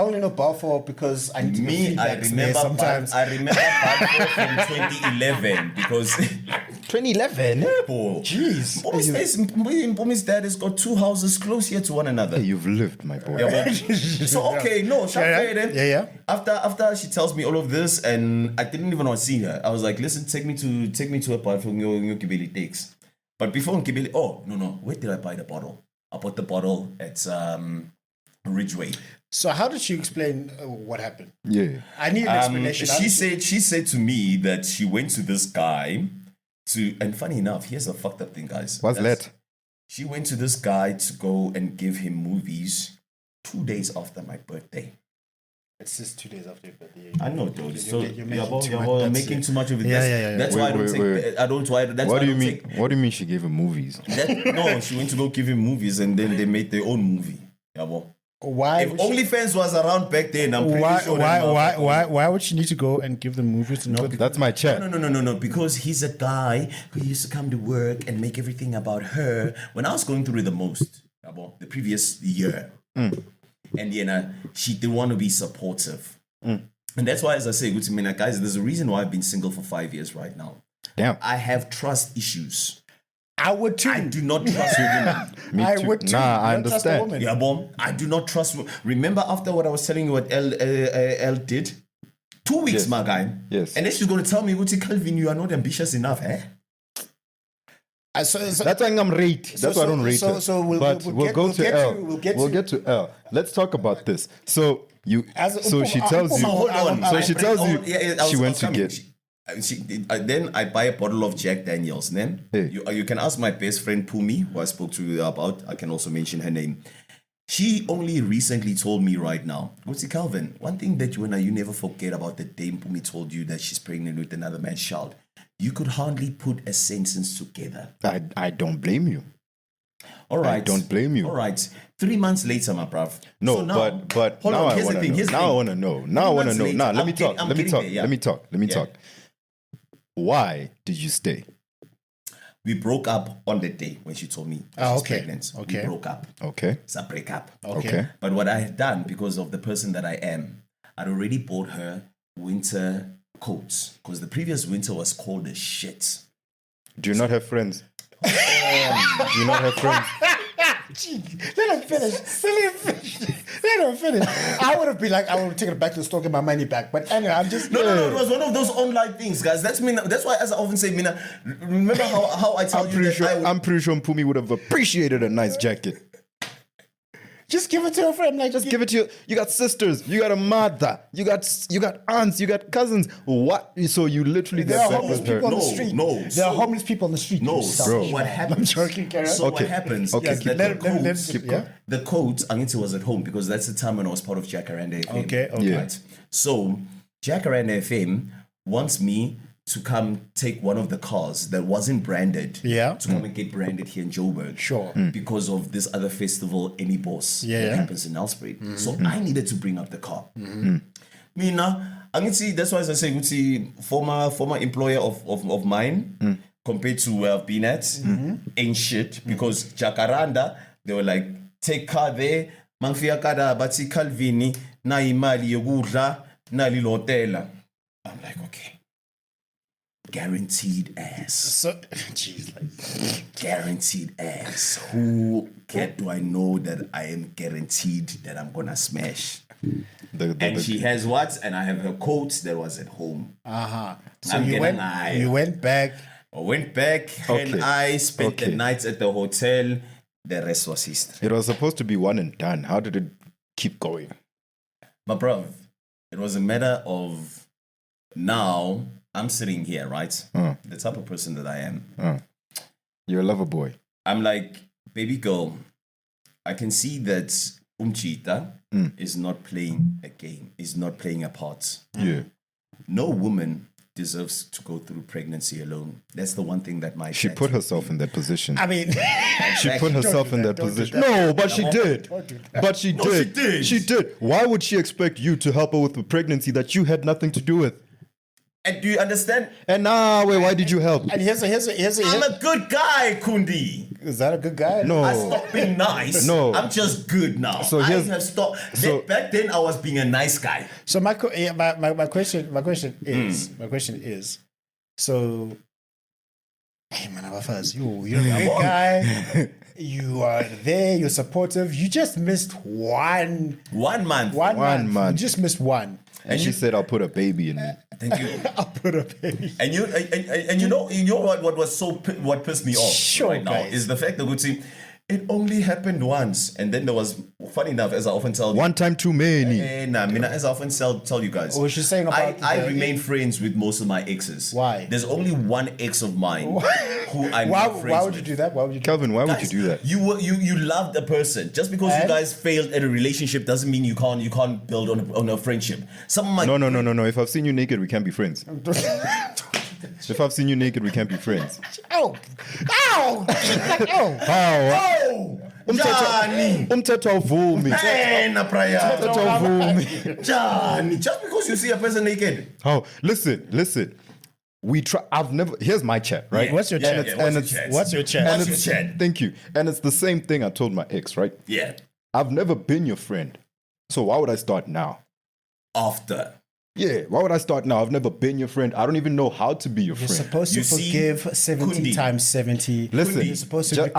only know Balfour because I need to Me, I remember sometimes. I remember Palfo from 2011 because 2011? Jeez. Mpumi's dad has got two houses close here to one another. Hey, you've lived, my boy. Yeah, so okay, no, Yeah. After she tells me all of this, and I didn't even want to see her. I was like, listen, take me to a part from your Kibili takes. But before Kibili, no, where did I buy the bottle? I bought the bottle at Ridgeway. So how did she explain what happened? Yeah. I need an explanation. She said to me that she went to this guy and funny enough, here's the fucked up thing, guys. What's that? She went to this guy to go and give him movies 2 days after my birthday. It's just 2 days after your birthday. I know, dude. So You're making too much of it. Yeah. That's why I don't take. I don't try. That's What why do I you don't mean? take. What do you mean she gave him movies? No, she went to go give him movies, and then they made their own movie. Yeah, well, Why? if OnlyFans was around back then, I'm pretty sure. Why would she need to go and give them movies? That's my chat. No. Because he's a guy who used to come to work and make everything about her. When I was going through the most, the previous year, and she didn't want to be supportive. And that's why, as I say, good to me, guys, there's a reason why I've been single for 5 years right now. Damn. I have trust issues. I would too. I do not trust women. I would too. Nah, I Don't trust a understand. woman. Yeah, bomb. I do not trust. Remember after what I was telling you what L did? 2 weeks, Yes. my guy. Yes. And then she's going to tell me, Calvin, you are not ambitious enough, eh? So That's why I'm rate. That's why I don't rate her. So we'll go to L. We'll get to L. Let's talk about this. So she tells you. Hold on. So she tells you she went to coming. get. Then I buy a bottle of Jack Daniels. Then Hey. you can ask my best friend Pumi, who I spoke to you about. I can also mention her name. She only recently told me right now, Calvin, one thing that you never forget about the day Pumi told you that she's pregnant with another man's child. You could hardly put a sentence together. I don't blame you. All right. I don't blame you. All right. 3 months later, my bruv. No, So now, but hold now on. I Here's want the to thing. know. Here's the Now I thing. want to know. Now I want to know. later, Now let I'm me talk. getting- I'm Let me getting talk. there, yeah. Let me Yeah. talk. Why did you stay? We broke up on the day when she told me she's pregnant. Okay. We broke up. Okay. It's a breakup. Okay. But what I had done, because of the person that I am, I'd already bought her winter coats because the previous winter was cold as shit. Do you not have friends? Do you not have friends? Let him finish. Let him finish. I would have been like, I would have taken it back to the store, get my money back. But anyway, I'm just. No, it was one of those online things, guys. That's why, as I often say, Mina, remember how I tell you that I'm pretty sure Mpumi would have appreciated a nice jacket. Just give it to a friend. Like, Just give it to you. You got sisters. You got a mother. You got aunts. You got cousins. What? So you literally There got are back homeless with her. people on the street. There are homeless people on the street. No, You so selfish what man. happens? I'm joking, Karen. So Okay. what happens Okay, is keep that going. the coat, Anita was at home because that's the time when I was part of Jacaranda FM. Okay. Yeah. Right? So Jacaranda FM wants me to come take one of the cars that wasn't branded. Yeah. To come and get branded here in Joburg. Sure. Because of this other festival, Any Boss, Yeah, that yeah. happens in Nelspruit. So I needed to bring up the car. Mina, I can see that's why as I say, former employer of mine compared to where I've been at, ain't shit because Jacaranda, they were like, take car there, mangfia kada bati Calvini, na imali yogudla, na lilotela. I'm like, okay. Guaranteed ass. So, jeez, like, Guaranteed ass. Who do I know that I am guaranteed that I'm gonna smash? And she has what? And I have her coat that was at home. so I'm you getting went. high. You went back. I went back and Okay. I spent the Okay. night at the hotel. The rest was history. It was supposed to be one and done. How did it keep going? But bruv, it was a matter of now I'm sitting here, right? The type of person that I am. You're a lover boy. I'm like, baby girl, I can see that Umchita is not playing a game, is not playing a part. Yeah. No woman deserves to go through pregnancy alone. That's the one thing that my She dad put told herself me. in that position. I mean, She put herself in that Don't do position. that. No, but she did. Don't do that. But she No, she did. did. She did. Why would she expect you to help her with the pregnancy that you had nothing to do with? And do you understand? And why did you help? and here's I'm a good guy, Kundi. is that a good guy? No. I stopped being nice. No. I'm just good now. So I here's- have stopped. so- Back then, I was being a nice guy. So my question is, so, hey man, you're a good guy. You are there. You're supportive. You just missed one 1 month. month. month. You just missed one. And she said, I'll put a baby in me. Thank you. I'll put a baby. And you know what was what pissed me off Sure, right now guys. is the fact that it only happened once, and then there was funny enough, as I often tell you. One time too many. As I often tell you guys. What she's saying about I the- remain friends with most of my exes. Why? There's only one ex of mine who I'm Why not friends would with. you do that? Why would you do Calvin, why would Guys, you do that? You loved a person. Just because you And? guys failed at a relationship doesn't mean you can't build on a friendship. Some of my No. If I've seen you naked, we can't be friends. If I've seen you naked, we can't be friends. Ow! Ow! Like, oh! Oh, Johnny. Umthetho awuvumi. Ena Brian. Umthetho awuvumi. Johnny. Just because you see a person naked. Oh, listen. We try. I've never. Here's my chat, right? What's your chat? What's your chat? What's your chat? Thank you. And it's the same thing I told my ex, right? Yeah. I've never been your friend. So why would I start now? After. Yeah, why would I start now? I've never been your friend. I don't even know how to be your You're friend. supposed to You see, forgive 70 Kundi. times 70. Listen, You're supposed to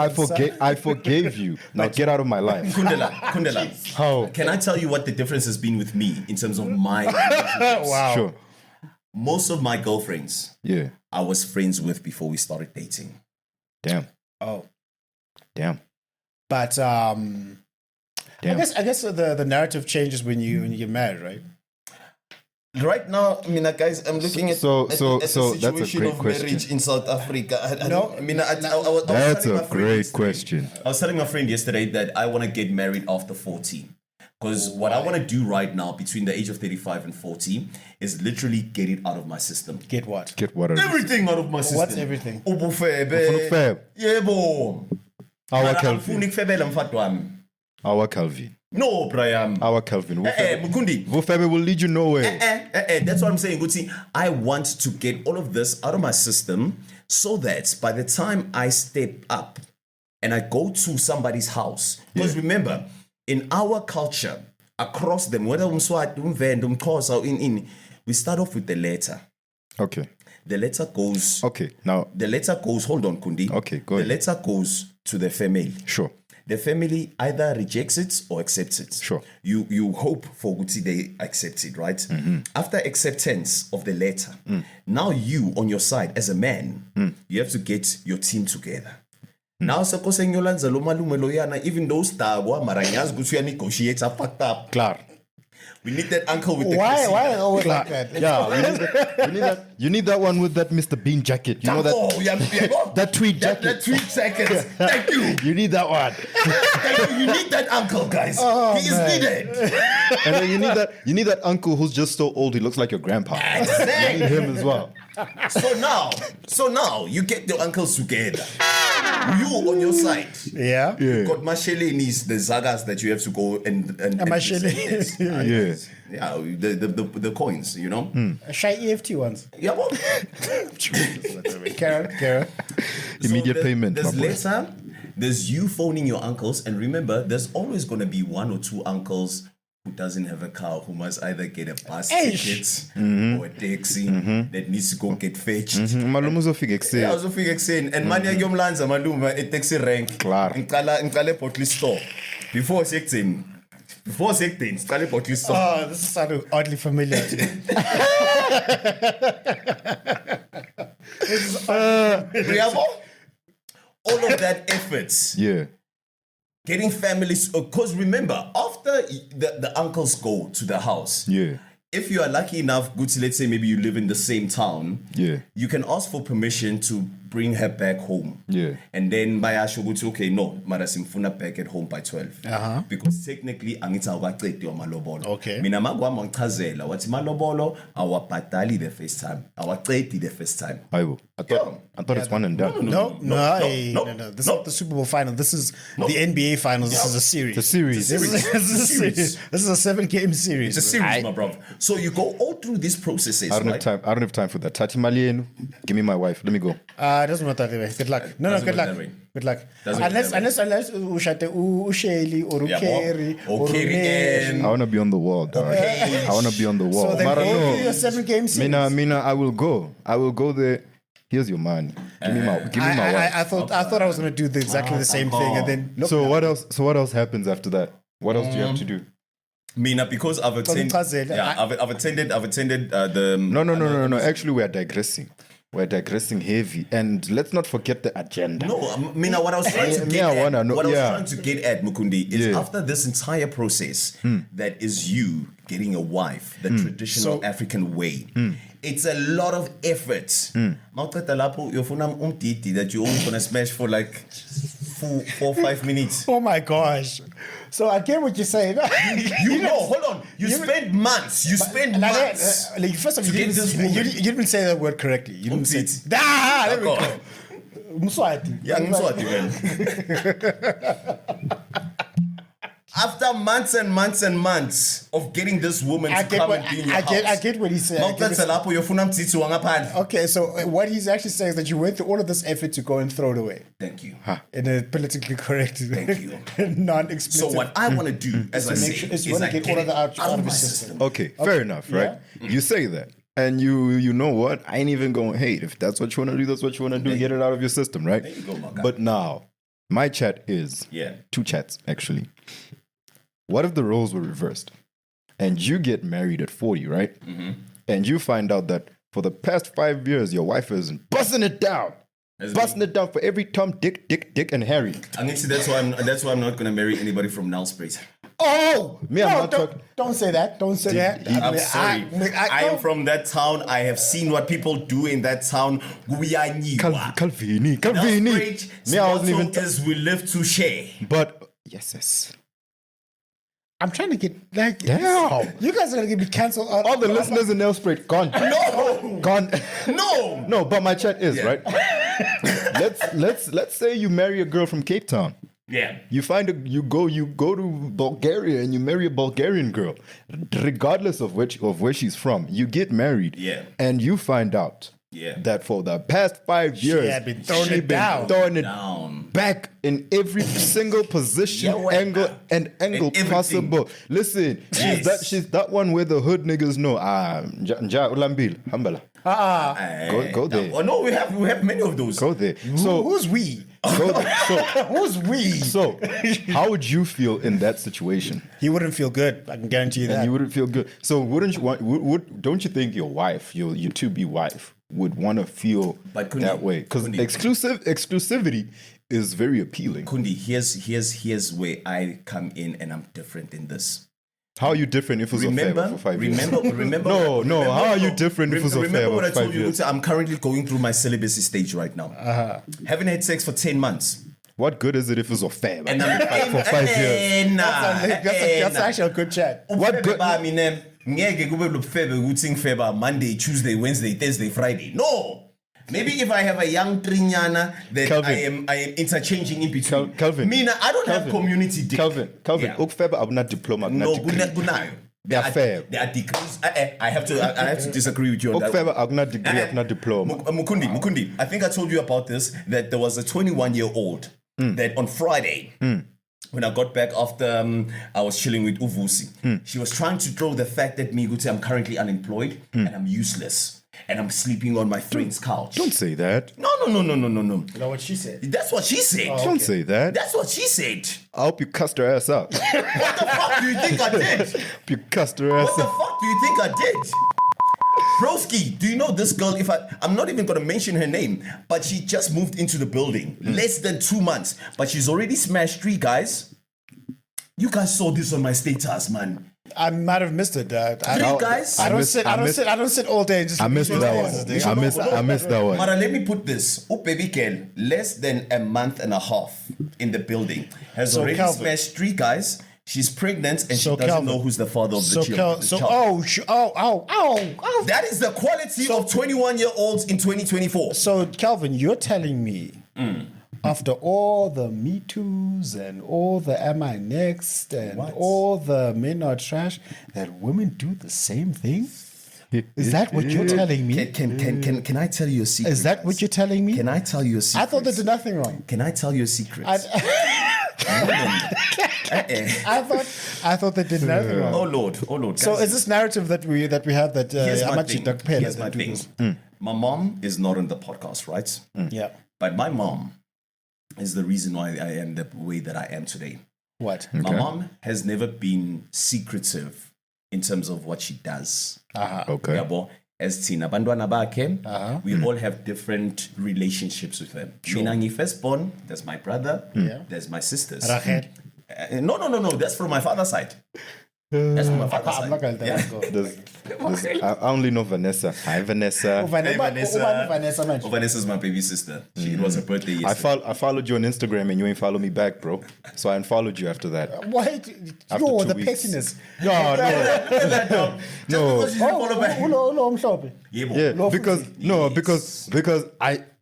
I forgave you. Now get out of my life. Kundela. How? Can I tell you what the difference has been with me in terms of my relationships? Wow. Sure. Most of my girlfriends, Yeah. I was friends with before we started dating. Damn. Oh. Damn. But Damn. I guess the narrative changes when you get married, right? Right now, I mean, guys, I'm looking at So the that's a situation great of question. marriage in South Africa. I was That's telling a my friend great yesterday- question. I was telling my friend yesterday that I want to get married after 40. Because what I want to do right now between the age of 35 and 40 is literally get it out of my system. Get what? Get what? Everything out of my system. What's everything? Ubufebe. Yebo. Our Mara, Calvin. angifuni ukufebela mfati wami. Our Calvin. No, Brian. Our Calvin. Mukundi. Wofebe will lead you nowhere. That's what I'm saying, Guti. I want to get all of this out of my system so that by the time I step up and I go to somebody's house, because remember, in our culture, across them, whether Swati, Venda, in we start off with the letter. Okay. The letter goes. Okay. Now. The letter goes. Hold on, Kundi. Okay, go ahead. The letter goes to the family. Sure. The family either rejects it or accepts it. Sure. You hope for Guti they accept it, right? Mm-hmm. After acceptance of the letter, now you on your side as a man, you have to get your team together. Now suppose nyolanza lo malume loyana, even those tagwa maranyazi Guti negotiate are fucked up. Clar. We need that uncle with the Why casino. always like that? Yeah, you need that one with that Mr. Bean jacket. You know that Oh, yeah. that tweed jacket. That tweed jacket. Thank you. You need that one. Thank you. You need that uncle, guys. He is needed. And then you need that uncle who's just so old he looks like your grandpa. Exactly. You need him as well. So now you get the uncles together. You on your side. Yeah. You got Mashelenis, the zagas that you have to go and Mashele. Yeah. the coins, you know. Shy EFT ones. Yeah, well, Karen. Immediate payment. There's my boy. later. There's you phoning your uncles, and remember, there's always gonna be one or two uncles who doesn't have a car, who must either get a bus ticket or a taxi that needs to go get fetched. Malume uzofika ekuseni. Yeah, uzofika ekuseni and manje kuyomlanza malume e-taxi rank. Claro. Ngiqala bottle store before sekutini siqale bottle store. Oh, this is sounding oddly familiar to me. Uyabo? All of that efforts. Yeah. Getting families, because remember, after the uncles go to the house, Yeah. if you are lucky enough, Guti, let's say maybe you live in the same town, Yeah. you can ask for permission to bring her back home. Yeah. And then by Ashoguti, okay, no, mara simfuna back at home by 12. Because technically, angita awaqedi malobolo. Okay. Mina magwama ngichazela wathi malobolo awabhadali the first time. Awaqedi the first time. Aibo. I thought it's one and done. No. This is not the Super Bowl final. This is the NBA finals. This is a series. The series. This is a 7-game series. It's a series, my brother. So you go all through these processes, I don't right? have time. I don't have time for that. Tati Malienu, give me my wife. Let me go. It doesn't work that way. Good luck. No, Doesn't good work luck. that way. Good luck. Doesn't work that way. Unless ushate uShelly or Yeah, Ukeri or Kerry and I want to be on the wall, dog. I want to be on the wall. So then Mara, go no. through your 7-game series. Mina, I will go there. Here's your money. Give me my wife. I thought I was going to do exactly the same thing, and then look. So what else? So what else happens after that? What else do you have to do? Mina, because I've attended, I've attended the. No. Actually, we are digressing. We're digressing heavy, and let's not forget the agenda. No, Mina, what I was trying to get I at, was trying to get at, Mukundi, is Yeah. after this entire process, that is you getting a wife, the traditional African way. It's a lot of effort. Mawuqeda lapho uyofuna umdidi that you're only gonna smash for like 4 or 5 minutes. Oh my gosh! So I get what you're saying. You know, hold on. You spend months. First of all, you didn't say that word correctly. You didn't say it. Umdidi. There we go. Mswati. Yeah, I'm Swati, man. After months and months and months of getting this woman to come and be in your house. I get what he's saying. Okay, so what he's actually saying is that you went through all of this effort to go and throw it away. Thank you. In a politically correct, Thank you. non-explicit. So what I want to do, as I say, is you want to get all of the out of the system. Okay, fair enough, right? Yeah. You say that. And you know what? I ain't even going to hate. If that's what you want to do, that's what you want to do. Get it out of your system, right? There you go, my guy. But now, my chat is two chats, actually. What if the roles were reversed? And you get married at 40, right? Mm-hmm. And you find out that for the past 5 years, your wife is busting it down. Busting it down for every Tom, Dick, and Harry. I'm going to say that's why I'm not going to marry anybody from Nelspruit. Oh! Don't say that. Don't say that. I'm sorry. I am from that town. I have seen what people do in that town. Calvini. Me, I wasn't even as we live to share. But, yes. I'm trying to get like damn. You guys are gonna get me cancelled. All the listeners in Nelspruit gone. No, gone. No. But my chat is right. Let's say you marry a girl from Cape Town. Yeah. You go to Bulgaria and you marry a Bulgarian girl, regardless of where she's from. You get married. Yeah. And you find out. Yeah. That for the past 5 years, she had been throwing it down. Back in every single position, angle possible. Listen, she's that one where the hood niggas know. Go there. Oh no, we have many of those. Go there. So who's we? Who's we? So how would you feel in that situation? He wouldn't feel good. I can guarantee you that. And you wouldn't feel good. So wouldn't you want? Don't you think your wife, your to-be wife, would want to feel that way? Because exclusivity is very appealing. Kundi, here's where I come in, and I'm different in this. How are you different if it was a affair for 5 years? Remember. No. How are you different if it was a affair for 5 years? Remember what I told you? I'm currently going through my celibacy stage right now. Haven't had sex for 10 months. What good is it if it was a affair and for 5 years? That's actually a good chat. What good? Monday, Tuesday, Wednesday, Thursday, Friday. No. Maybe if I have a young Trinyana that Calvin. I am interchanging in between. Calvin. I don't have community dick. Calvin. Okfeba are not diploma. No, they are fair. They are degrees. I have to disagree with you on that. Okfeba are not degree, not diploma. Mukundi, I think I told you about this, that there was a 21-year-old that on Friday, when I got back after I was chilling with Uvusi, she was trying to throw the fact that I'm currently unemployed and I'm useless. And I'm sleeping on my friend's couch. Don't say that. No. You know what she said? That's what she said. Oh, don't say that. That's what she said. I hope you cussed her ass out. What the fuck do you think I did? Hope you cussed her ass out. What the fuck do you think I did? Broski, do you know this girl? I'm not even going to mention her name, but she just moved into the building. Less than 2 months. But she's already smashed 3 guys. You guys saw this on my status, man. I might have missed it. 3 guys. I don't sit all day. I missed that one. I missed that one. Mara, let me put this. Baby girl, less than a month and a half in the building, has already smashed 3 guys. She's pregnant and she doesn't know who's the father of the child. That is the quality of 21-year-olds in 2024. So, Calvin, you're telling me after all the Me Too's and all the Am I Next and all the Men Are Trash, that women do the same thing? Is that what you're telling me? Can I tell you a secret? Is that what you're telling me? Can I tell you a secret? I thought they did nothing wrong. Can I tell you a secret? I thought they did nothing wrong. Oh Lord. So is this narrative that we have that here's my thing. My mom is not on the podcast, right? Yeah. But my mom is the reason why I am the way that I am today. What? My mom has never been secretive in terms of what she does. Okay. Yabo, as Tina Bandwana Bake, we all have different relationships with them. Minangi firstborn, there's my brother, there's my sisters. Rachel. No, that's from my father's side. That's from my father's I'm not side. going to let's go. I only know Vanessa. Hi, Vanessa. Oh, Vanessa, man. Oh, Vanessa's my baby sister. It was her birthday yesterday. I followed you on Instagram and you ain't follow me back, bro. So I unfollowed you after that. What? After Yo, 2 the weeks. pettiness. No. Because she's follow back. I'm shopping. Yeah, because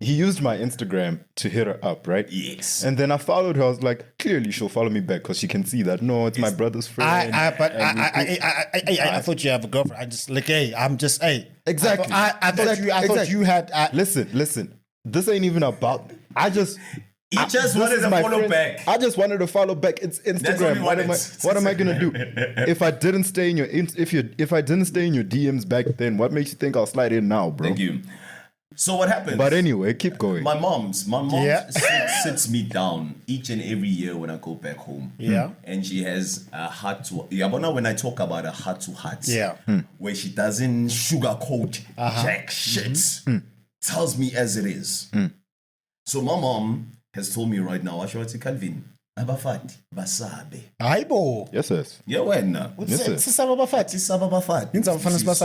he used my Instagram to hit her up, right? Yes. And then I followed her. I was like, clearly she'll follow me back because she can see that. No, it's my brother's friend. I thought you have a girlfriend. I just like, hey, I'm just, hey. Exactly. I thought you had. Listen. This ain't even about. He just wanted to follow back. I just wanted to follow back. It's Instagram. What am I gonna do? If I didn't stay in your if I didn't stay in your DMs back then, what makes you think I'll slide in now, bro? Thank you. So what happens? But anyway, keep going. My mom sits me down each and every year when I go back home. Yeah. And she has a heart to when I talk about a heart to heart. Yeah. Where she doesn't sugarcoat jack shit. Tells me as it is. So my mom has told me right now, Ashwati Calvin, abafati basabe. Aibo. Yes. Yeah, when? Yes, sir.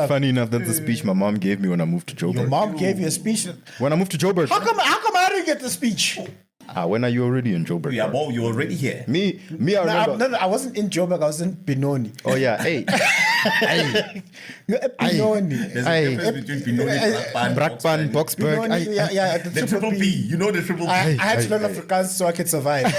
Funny enough, that's the speech my mom gave me when I moved to Joburg. Your mom gave you a speech. When I moved to Joburg. How come I didn't get the speech? When are you already in Joburg? Yeah, well, you're already here. Me, I remember. No, I wasn't in Joburg. I was in Benoni. Oh yeah, hey. Benoni. There's a difference between Benoni, Brakpan, Boxburg. Benoni, yeah, the triple P. You know the triple P. I had to learn Afrikaans so I could survive.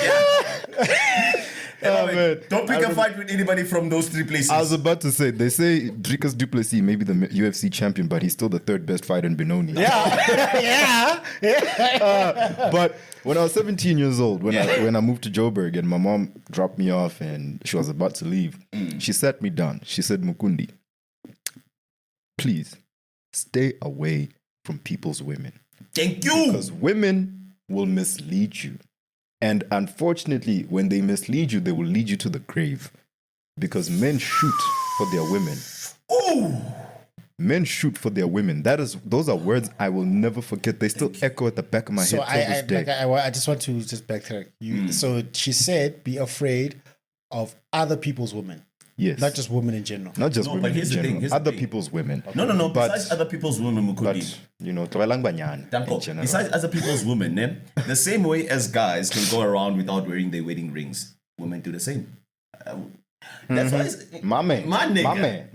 Man. Don't pick a fight with anybody from those three places. I was about to say, they say Dricus Du Plessis may be the UFC champion, but he's still the third best fighter in Benoni. Yeah. But when I was 17 years old, when I moved to Joburg and my mom dropped me off and she was about to leave, she sat me down. She said, Mukundi, please stay away from people's women. Thank you. Because women will mislead you. And unfortunately, when they mislead you, they will lead you to the grave. Because men shoot for their women. Ooh. Men shoot for their women. Those are words I will never forget. They still echo at the back of my head till this day. I just want to backtrack. So she said, be afraid of other people's women. Yes. Not just women in general. Not just women in general. Other thing. people's women. No. Besides other people's women, Mukundi. But, trabalang banyan in general. Besides other people's women, the same way as guys can go around without wearing their wedding rings, women do the same. That's why it's... My nigga.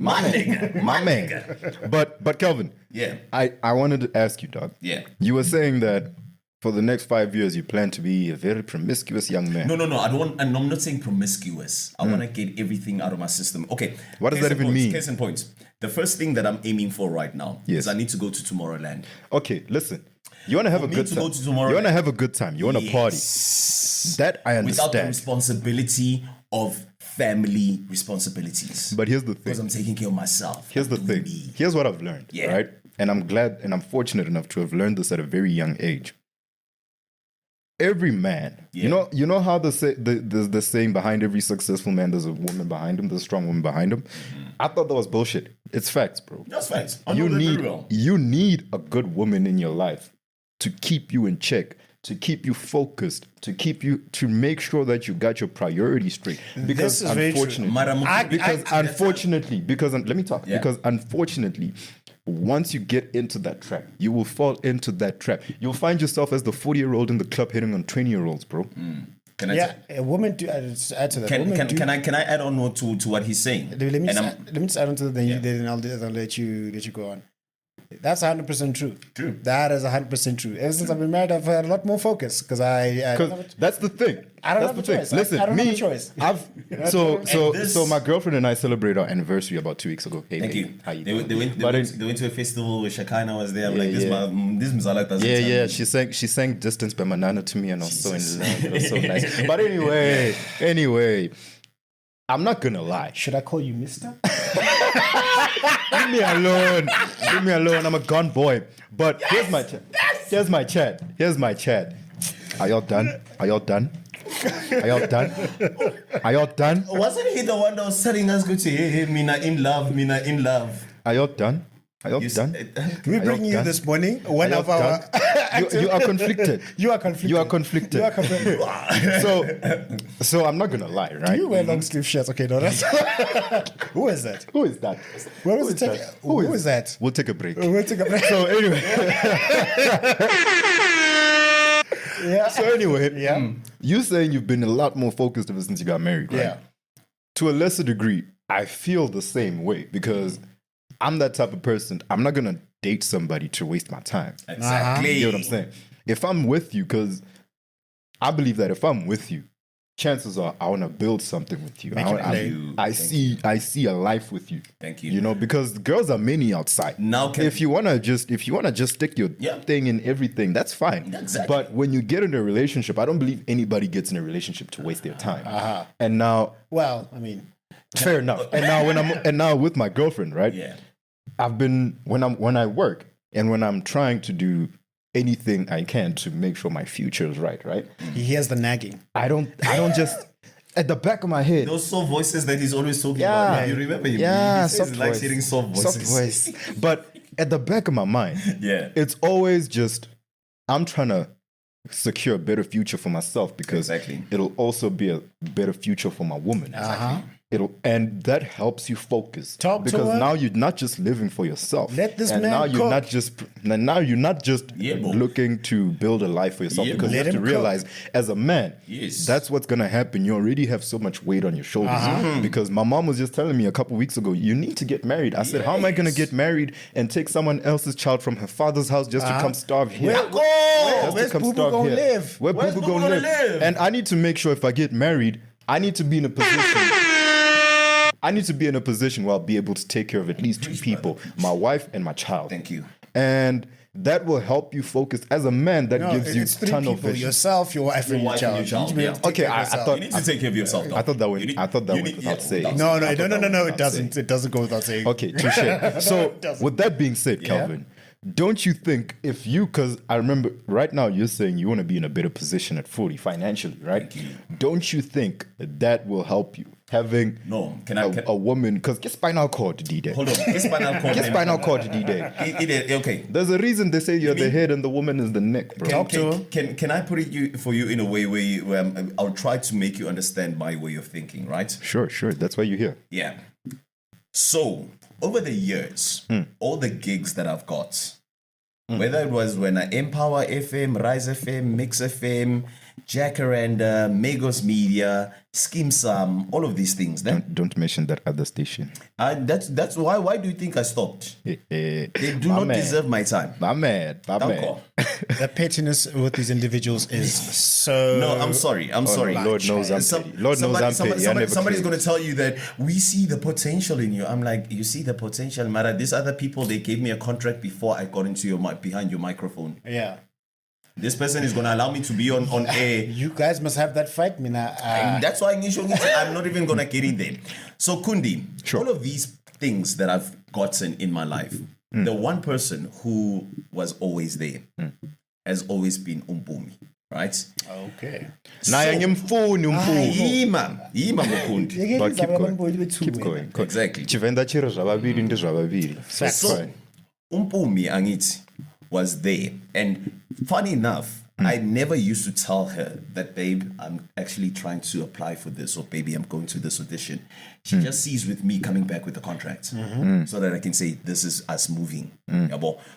But Calvin. Yeah. I wanted to ask you, dog. Yeah. You were saying that for the next 5 years, you plan to be a very promiscuous young man. No. I'm not saying promiscuous. I want to get everything out of my system. Okay. What does that even mean? Case in point. The first thing that I'm aiming for right now is I need to go to Tomorrowland. Okay, listen. You want to have a good time. You want to have a good time. You want to party. That I understand. Without the responsibility of family responsibilities. But here's the thing. Because I'm taking care of myself. Here's the thing. Here's what I've learned. Yeah. Right? And I'm glad and I'm fortunate enough to have learned this at a very young age. Every man, you know how the saying behind every successful man, there's a woman behind him, there's a strong woman behind him. I thought that was bullshit. It's facts, bro. That's facts. You need a good woman in your life to keep you in check, to keep you focused, to make sure that you got your priorities straight. Because unfortunately, once you get into that trap, you will fall into that trap. You'll find yourself as the 40-year-old in the club hitting on 20-year-olds, bro. A woman do add to that. Can I add on to what he's saying? Let me just add on to that. Then I'll let you go on. That's 100% true. True. That is 100% true. Ever since I've been married, I've had a lot more focus because that's the thing. I don't have a choice. Listen, I don't have a choice. So my girlfriend and I celebrated our anniversary about 2 weeks ago. Hey, thank baby, you. How you they went to a festival where Shakina was there. I'm like, this Mzala doesn't. Yeah. She sang "Distance" by Manana to me, and I was so in love. It was so nice. But anyway, I'm not gonna lie. Should I call you Mister? Leave me alone. I'm a gone boy. But here's my chat. Are y'all done? Wasn't he the one that was telling us, go to hey, Mina in love? Are y'all done? Are you done? We bring you this morning one of our. You are conflicted. You are conflicted. You are conflicted. You are conflicted. So I'm not gonna lie, right? Do you wear long sleeve shirts? Okay, no, that's. Who is that? Who is that? Where was it? Who is that? We'll take a break. We'll take a break. So anyway. Yeah. So anyway, you saying you've been a lot more focused ever since you got married, right? Yeah. To a lesser degree, I feel the same way because I'm that type of person. I'm not gonna date somebody to waste my time. Exactly. You know what I'm saying? If I'm with you, because I believe that if I'm with you, chances are I want to build something with you. I see a life with you. Thank you. You know, because girls are many outside. Now, if you wanna just stick your thing in everything, that's fine. Exactly. But when you get in a relationship, I don't believe anybody gets in a relationship to waste their time. And now, well, I mean, fair enough. And now with my girlfriend, right? Yeah. I've been when I work and when I'm trying to do anything I can to make sure my future is right. He hears the nagging. I don't just at the back of my head. Those soft voices that he's always talking about. You remember him? Yeah, he says he likes hearing soft voices. Soft voice. But at the back of my mind, it's always just I'm trying to secure a better future for myself because it'll also be a better future for my woman. And that helps you focus because now you're not just living for yourself. Let this man now you're cook. not just looking to build a life for yourself because you have to realize as a man, that's what's gonna happen. You already have so much weight on your shoulders because my mom was just telling me a couple weeks ago, you need to get married. I said, how am I gonna get married and take someone else's child from her father's house just to come starve here? Where's Boo Boo gonna live? Where Boo Boo gonna live? And I need to make sure if I get married, I need to be in a position. I need to be in a position where I'll be able to take care of at least two people, my wife and my child. Thank you. And that will help you focus. As a man, that gives you three ton of people, vision. yourself, your wife, and your child. Okay, I thought you need to take care of yourself. Though. I thought that went without saying. No, it doesn't. It doesn't go without saying. Okay, touche. So with that being said, Calvin, don't you think because I remember right now you're saying you want to be in a better position at 40 financially, right? Don't you think that will help you? Having a woman, because get spinal cord, D-Day. Hold on, get spinal cord, D-Day. Okay. There's a reason they say you're the head and the woman is the neck, bro. Can I put it for you in a way where I'll try to make you understand my way of thinking, right? Sure. That's why you're here. Yeah. So, over the years, all the gigs that I've got, whether it was when I Empower FM, Rise FM, Mix FM, Jacaranda, Megos Media, Skim Sam, all of these things. Don't mention that other station. That's why. Why do you think I stopped? They do not deserve my time. My man. The pettiness with these individuals is so. No, I'm sorry. Lord knows I'm petty. Lord knows I'm petty. Somebody's going to tell you that we see the potential in you. I'm like, you see the potential, Mara. These other people, they gave me a contract before I got into behind your microphone. Yeah. This person is going to allow me to be on air. You guys must have that fight, Mina. That's why I'm not even going to get in there. So, Kundi, all of these things that I've gotten in my life, the one person who was always there has always been Umpumi, right? Okay. Mukundi. But keep going. Exactly. So, Umpumi Angiti was there. And funny enough, I never used to tell her that, babe, I'm actually trying to apply for this, or baby, I'm going to this audition. She just sees with me coming back with the contract so that I can say, this is us moving.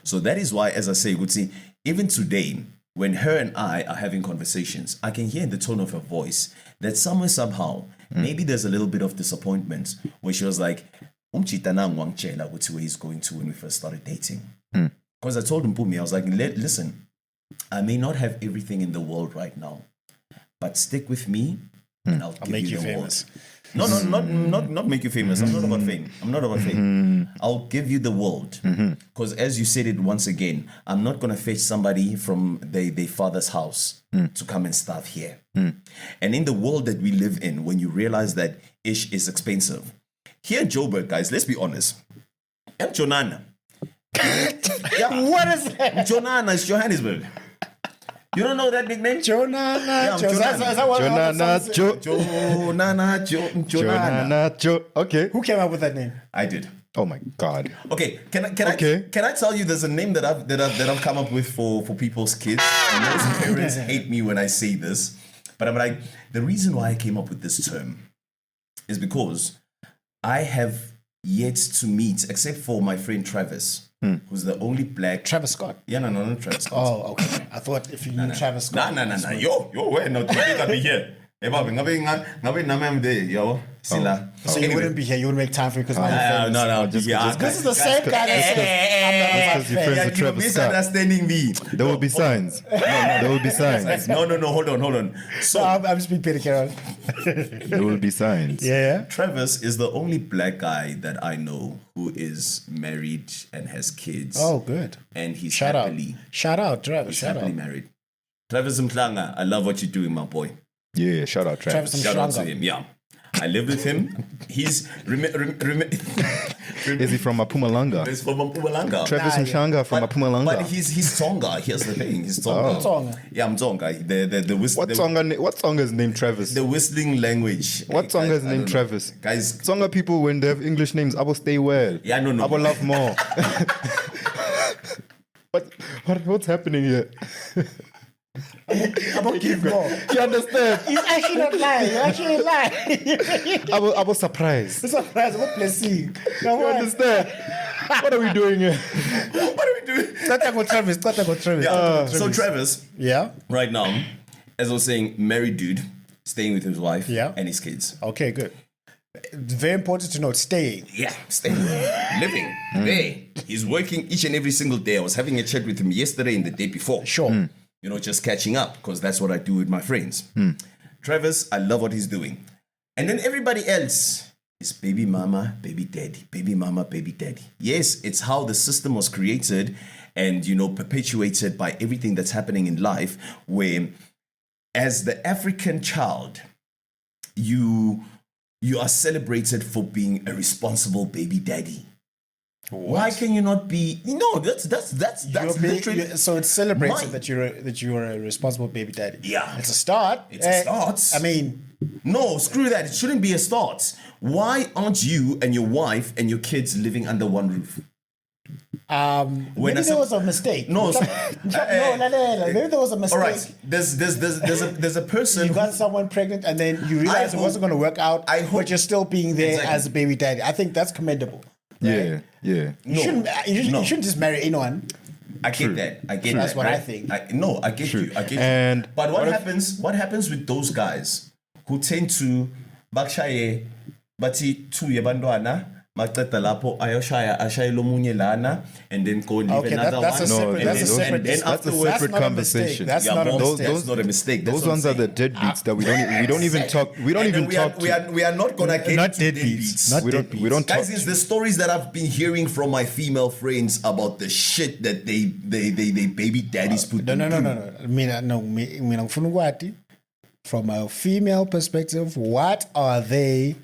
So that is why, as I say, Gutsi, even today, when her and I are having conversations, I can hear in the tone of her voice that somehow, maybe there's a little bit of disappointment where she was like, where he's going to when we first started dating. Because I told Mpumi, I was like, listen, I may not have everything in the world right now, but stick with me and I'll make you famous. No, not make you famous. I'm not about fame. I'll give you the world. Because as you said it once again, I'm not going to fetch somebody from their father's house to come and starve here. And in the world that we live in, when you realize that ish is expensive, here in Joburg, guys, let's be honest. I'm Jonana. What is that? Jonana is Johannesburg. You don't know that nickname? Jonana. Jonana. Okay. Who came up with that name? I did. Oh my God. Okay, can I tell you there's a name that I've come up with for people's kids. And most parents hate me when I say this, but I'm like, the reason why I came up with this term is because I have yet to meet, except for my friend Travis, who's the only black. Travis Scott. Yeah, no, Travis Scott. Oh, okay. I thought if you knew Travis Scott. No. Yo, wait, no, you gotta be here. Hey, Bobby, ngabe there, yo. So you wouldn't be here. You wouldn't make time for it because no. This is the same guy that said, Because you're friends with Travis Scott. Misunderstanding me. There will be signs. There will be signs. No, hold on. So I'm just being Peter Carroll. There will be signs. Yeah. Travis is the only black guy that I know who is married and has kids. Oh, good. And he's Shout happily out, Travis. he's happily married. Travis Mklanga, I love what you're doing, my boy. Yeah, shout out Travis. Shout out to him. Yeah, I live with him. He's Is he from Mpumalanga? He's from Mpumalanga. Travis Mshanga from Mpumalanga. But he's Tonga. Here's the thing. He's Tonga. Tonga. Yeah, I'm Tonga. What Tonga is named Travis? The whistling language. What Tonga is named Travis? Guys, Tonga people, when they have English names, I will stay well. Yeah, no. I will love more. What's happening here? I'm gonna give more. You understand? He's actually not lying. You're actually lying. I was surprised. It's a surprise. I'm not blessing. You understand? What are we doing here? what are we doing? Travis. So Travis, right now, as I was saying, married dude, staying with his wife and his kids. Okay, good. Very important to note, staying. Yeah, staying. Living. There. He's working each and every single day. I was having a chat with him yesterday and the day before. Sure. You know, just catching up because that's what I do with my friends. Travis, I love what he's doing. And then everybody else is baby mama, baby daddy, baby mama, baby daddy. Yes, it's how the system was created and, you know, perpetuated by everything that's happening in life where as the African child, you are celebrated for being a responsible baby daddy. What? Why can you not be? No, that's literally. So it's celebrated that you're a responsible baby daddy. Yeah, it's a start. It's a start. I mean, no, screw that. It shouldn't be a start. Why aren't you and your wife and your kids living under one roof? Maybe there was a mistake. No, maybe there was a mistake. All right, there's a person. You got someone pregnant and then you realize it wasn't going to work out. But you're still being there as a baby daddy. I think that's commendable. Right? Yeah. You shouldn't just marry anyone. I get that. I get That's that. what right? I think. I get you. And but what happens with those guys who tend to bakshaye bathi two yebantwana maqeda lapho ashaye lomunye lana and then go and leave another one. That's a separate conversation. That's not a mistake. Those ones are the deadbeats that we don't even talk. We are not gonna get not deadbeats. We don't talk. Guys, it's the stories that I've been hearing from my female friends about the shit that they baby daddies put. No. From a female perspective, what are they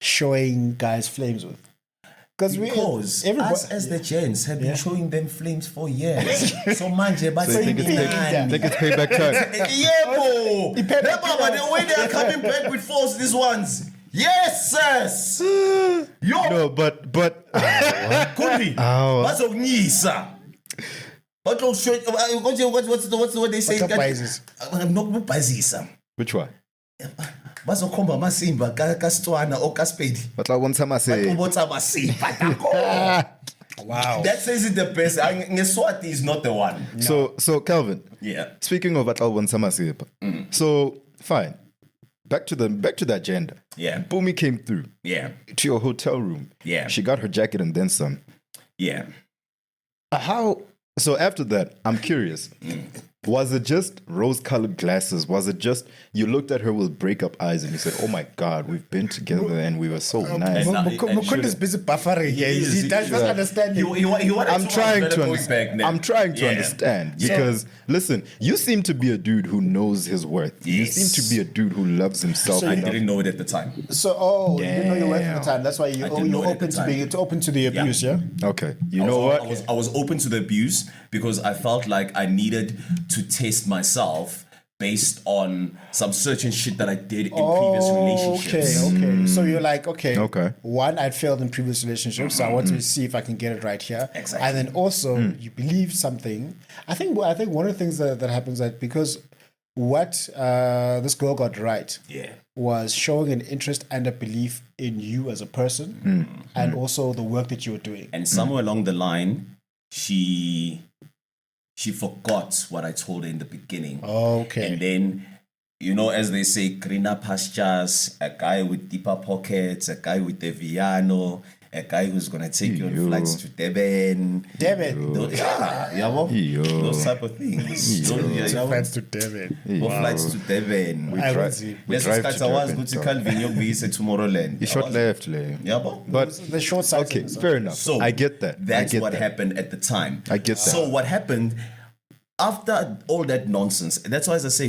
showing guys flames with? Because us as the gents have been showing them flames for years. So manje, but so think it's payback time. The way they are coming back with force, these ones. Yes, sirs. No, but Mukundi. Bazognyisa. What's the word they say? Which one? Bazokhomba amasimba kaSitswana or kaSpedi. Wow. That says it the best. Swati is not the one. No. So Calvin. Yeah. Speaking of so fine. Back to that gender. Yeah. Boomy came through. Yeah. To your hotel room. Yeah. She got her jacket and then some. Yeah. So after that, I'm curious. Was it just rose-colored glasses? Was it just you looked at her with break-up eyes and you said, "Oh my God, we've been together and we were so nice." Mukundi is busy buffering here. He does not understand. I'm trying to understand because listen, you seem to be a dude who knows his worth. Yes. You seem to be a dude who loves himself. I didn't know it at the time. So, you didn't know your worth at the time. That's why you're open to the abuse. Yeah. Okay. You know what? I was open to the abuse because I felt like I needed to test myself based on some certain shit that I did in previous relationships. Okay. So you're like, okay. One, I'd failed in previous relationships, so I want to see if I can get it right here. Exactly. And then also, you believe something. I think one of the things that happens that because what this girl got right was showing an interest and a belief in you as a person, and also the work that you were doing. And somewhere along the line, she forgot what I told her in the beginning. Okay. And then, you know, as they say, greener pastures, a guy with deeper pockets, a guy with a Viano, a guy who's going to take you on flights to Devon. Those type of things. Flights to Devon. Flights to Devon. We drive to Tomorrowland. You short left. But the short side. Okay, fair enough. So I get that. That's what happened at the time. I get that. So what happened after all that nonsense, that's why, as I say,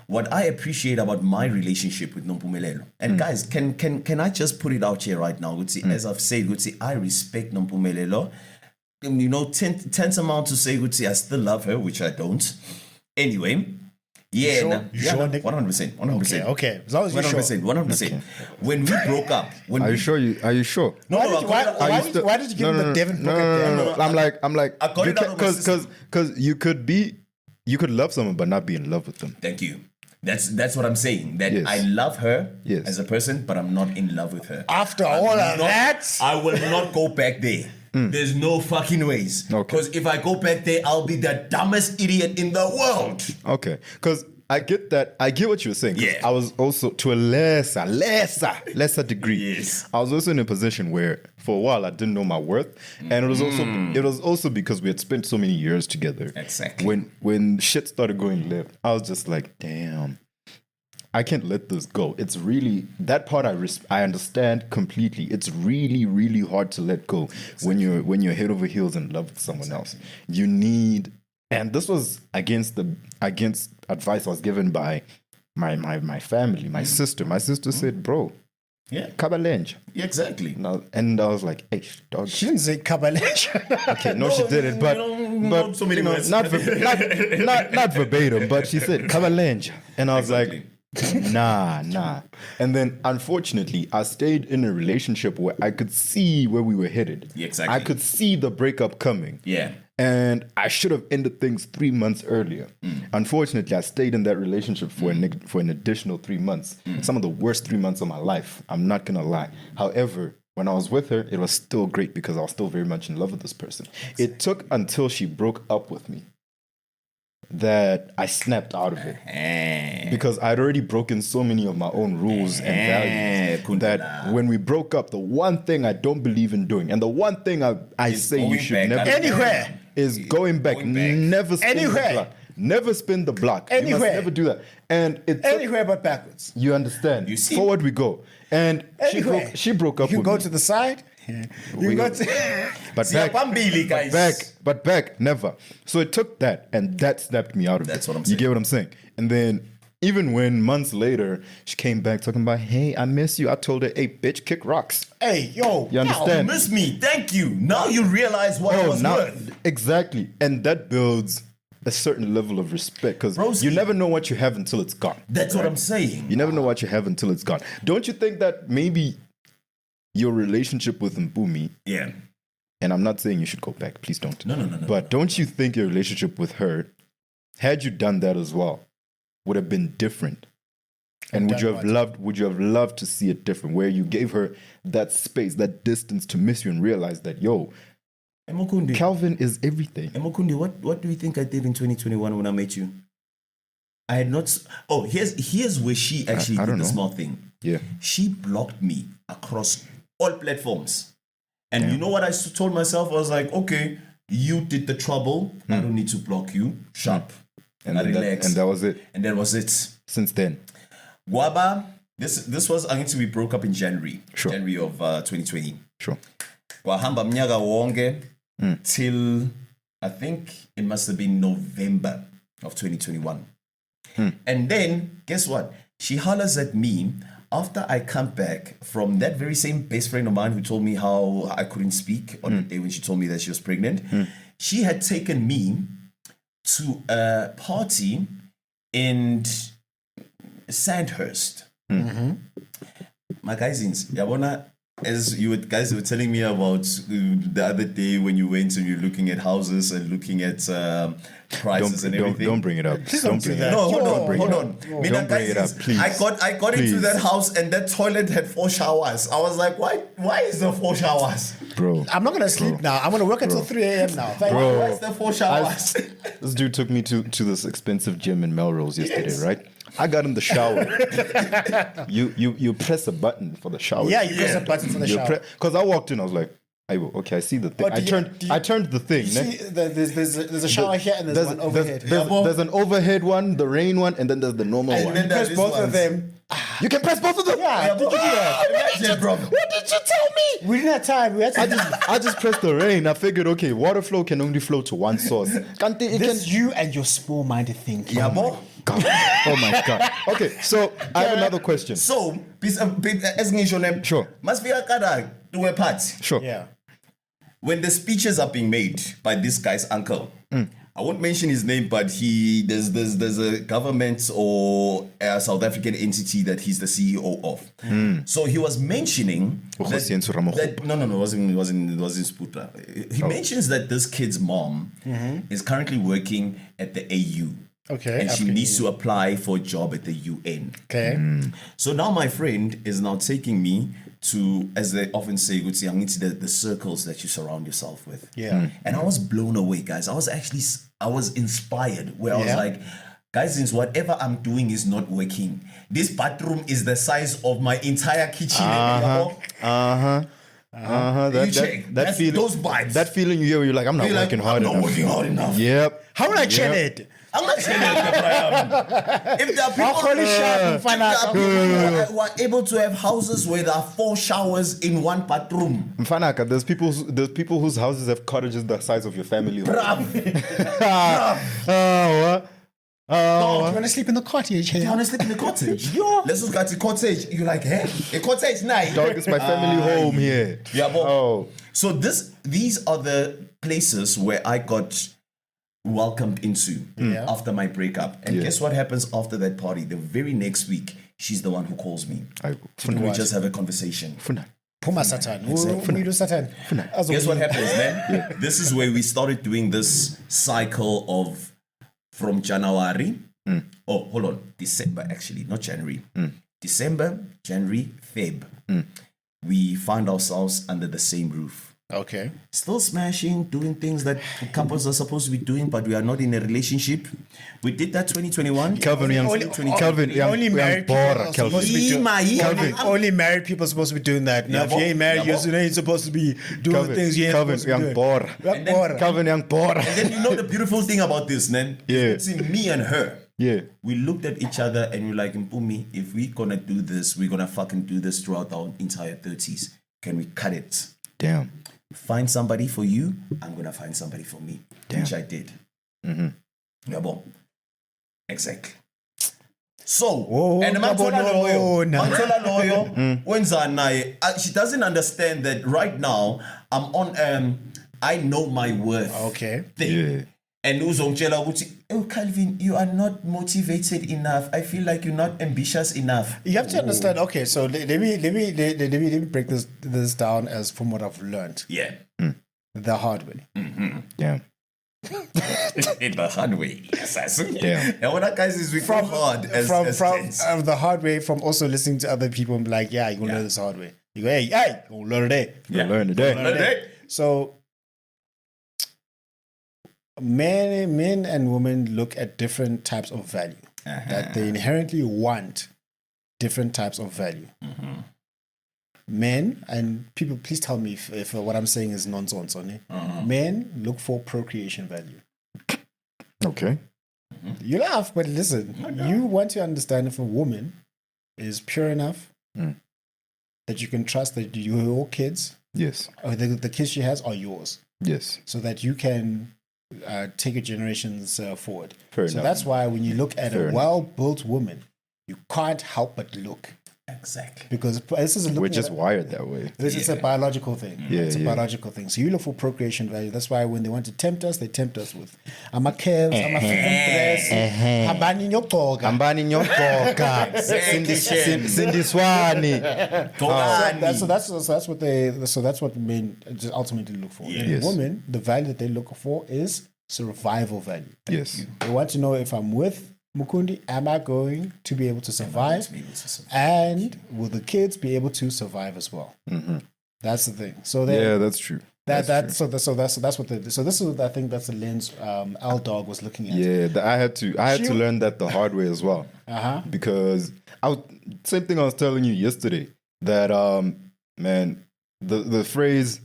what I appreciate about my relationship with Nompumelelo. And guys, can I just put it out here right now? As I've said, I respect Nompumelelo. You know, tantamount to say, I still love her, which I don't. Anyway, yeah, sure? 100%. Okay. As long as you're 100%. 100%. When we broke up, Are you sure? Why did you give him the Devon pocket? I'm like, because you could love someone but not be in love with them. Thank you. That's what I'm saying. That I love her as a person, but I'm not in love with her. After all of that, I will not go back there. There's no fucking ways. Because if I go back there, I'll be the dumbest idiot in the world. Okay. Because I get that. I get what you're saying. Yeah. I was also, to a lesser degree. Yes. I was also in a position where, for a while, I didn't know my worth, and it was also because we had spent so many years together. Exactly. When shit started going left, I was just like, damn, I can't let this go. It's really that part I understand completely. It's really, really hard to let go when you're head over heels in love with someone else. You need. And this was against advice I was given by my family, my sister. My sister said, bro, Kabalenj. Yeah, exactly. And I was like, hey, dog. She didn't say Kabalenj. Okay, no, she didn't, but so many words. not verbatim, but she said Kabalenj. And I was like, nah. And then, unfortunately, I stayed in a relationship where I could see where we were headed. Yeah, exactly. I could see the breakup coming. Yeah. And I should have ended things 3 months earlier. Unfortunately, I stayed in that relationship for an additional 3 months. Some of the worst 3 months of my life. I'm not going to lie. However, when I was with her, it was still great because I was still very much in love with this person. Exactly. It took until she broke up with me that I snapped out of it. Because I'd already broken so many of my own rules and values that when we broke up, the one thing I don't believe in doing, and the one thing I say you should never anywhere is going back. Never spin the block. Never spin the block. Anywhere. You must never do that. And it's anywhere but backwards. You understand? You see? Forward we go. And she broke up with me. You can go to the side. You got but back, never. So it took that, and that snapped me out of it. That's what I'm saying. You get what I'm saying? And then even when months later she came back talking about, hey, I miss you. I told her, hey, bitch, kick rocks. Hey, yo, you understand? You miss me. Thank you. Now you realize what I was worth. Exactly, and that builds a certain level of respect because you never know what you have until it's gone. That's what I'm saying. You never know what you have until it's gone. Don't you think that maybe your relationship with Mpumi, and I'm not saying you should go back, please don't. No. But don't you think your relationship with her, had you done that as well, would have been different? And would you have loved to see it different, where you gave her that space, that distance to miss you and realize that, yo, Mukundi, Calvin is everything. Mukundi, what do you think I did in 2021 when I met you? I had not. Oh, here's where she actually did the small thing. Yeah, she blocked me across all platforms, and you know what I told myself? I was like, okay, you did the trouble. I don't need to block you. Sharp. And that was it. And that was it. Since then, Guaba. This was I think we broke up in January. Sure. January of 2020. Sure. Wahamba mnyaga wonge till I think it must have been November of 2021. And then guess what? She hollers at me after I come back from that very same best friend of mine who told me how I couldn't speak on the day when she told me that she was pregnant. She had taken me to a party in Sandhurst. My cousins, as you guys were telling me about the other day when you went and you're looking at houses and looking at prices and everything. Don't bring it up. Don't bring it up. No, hold on. Don't bring it up, please. I got into that house and that toilet had 4 showers. I was like, why is there 4 showers? Bro. I'm not going to sleep now. I'm going to work until 3 a.m. now. Bro. Why is there 4 showers? This dude took me to this expensive gym in Melrose yesterday, right? I got in the shower. you press a button for the shower. Yeah, you press a button for the shower. Because I walked in, I was like, okay, I see the thing. I turned the thing. See, there's a shower here and there's one overhead. There's an overhead one, the rain one, and then there's the normal one. And then press both of them. You can press both of them? Yeah, did you do that? What did you tell me? We didn't have time. I just pressed the rain. I figured, okay, water flow can only flow to one source. This you and your small-minded thinking. Yeah, bro. Oh my God. Okay, so I have another question. So, sure. Must be a kada to a part. Sure. Yeah. When the speeches are being made by this guy's uncle, I won't mention his name, but there's a government or a South African entity that he's the CEO of. So he was mentioning that no, it wasn't Sputra. He mentions that this kid's mom is currently working at the AU. Okay. And she needs to apply for a job at the UN. Okay. So now my friend is now taking me to, as they often say, the circles that you surround yourself with. Yeah. And I was blown away, guys. I was inspired where I was like, guys, since whatever I'm doing is not working, this bathroom is the size of my entire kitchen. That feeling, those vibes. That feeling you hear, you're like, I'm not working hard enough. I'm not working hard enough. Yep. How would I chill it? I'm not saying that. If there are people who are able to have houses where there are 4 showers in one bathroom. Mfanaka, there's people whose houses have cottages the size of your family home. No, you want to sleep in the cottage? You want to sleep in the cottage? Let's just go to cottage. You're like, hey, a cottage night. Dog, it's my family home here. Yeah, but so these are the places where I got welcomed into after my breakup. And guess what happens after that party? The very next week, she's the one who calls me. We just have a conversation. Puma Satan. Exactly. Guess what happens, man? This is where we started doing this cycle of from January. Oh, hold on. December, actually, not January. December, January, Feb. We found ourselves under the same roof. Okay. Still smashing, doing things that couples are supposed to be doing, but we are not in a relationship. We did that 2021. Only married people are supposed to be doing that. Now, if you ain't married, you're supposed to be doing things you ain't supposed to be doing. And then you know the beautiful thing about this, man? It's in me and her. Yeah. We looked at each other and we're like, Mpumi, if we're gonna do this, we're gonna fucking do this throughout our entire 30s. Can we cut it? Damn. Find somebody for you, I'm gonna find somebody for me. Which I did. Yeah, bon. Exactly. So, and she doesn't understand that right now I'm on I know my worth. Okay. Thing. Yeah. And Calvin, you are not motivated enough. I feel like you're not ambitious enough. You have to understand. Okay, so let me break this down as from what I've learned. Yeah, the hard way. Yeah. The hard way. Yeah. And what that guys is from hard the hard way from also listening to other people and be like, yeah, you're gonna learn this hard way. You go, hey, you're gonna learn today. Learn today. So men and women look at different types of value. That they inherently want different types of value. Men, and people, please tell me if what I'm saying is nonsense. Men look for procreation value. Okay. You laugh, but listen, you want to understand if a woman is pure enough that you can trust that your kids, yes, or the kids she has are yours. Yes. So that you can take your generations forward. Fair enough. That's why when you look at a well-built woman, you can't help but look Exactly. Because this is We're just wired that way. This is a biological thing. Yeah, It's a yeah. biological thing. So you look for procreation value. That's why when they want to tempt us, they tempt us with calves, dress, habani nyokoga. Ambani nyokoka. Cindy Swani. So that's what men just ultimately look for. In Yes. women, the value that they look for is survival value. Yes. They want to know, if I'm with Mukundi, am I going to be able to survive? And will the kids be able to survive as well? Mm-hmm. That's the thing. So That's true. that's what this is, I think that's the lens L Dog was looking at. Yeah, I had to learn that the hard way as well. Because same thing I was telling you yesterday, that man, the phrase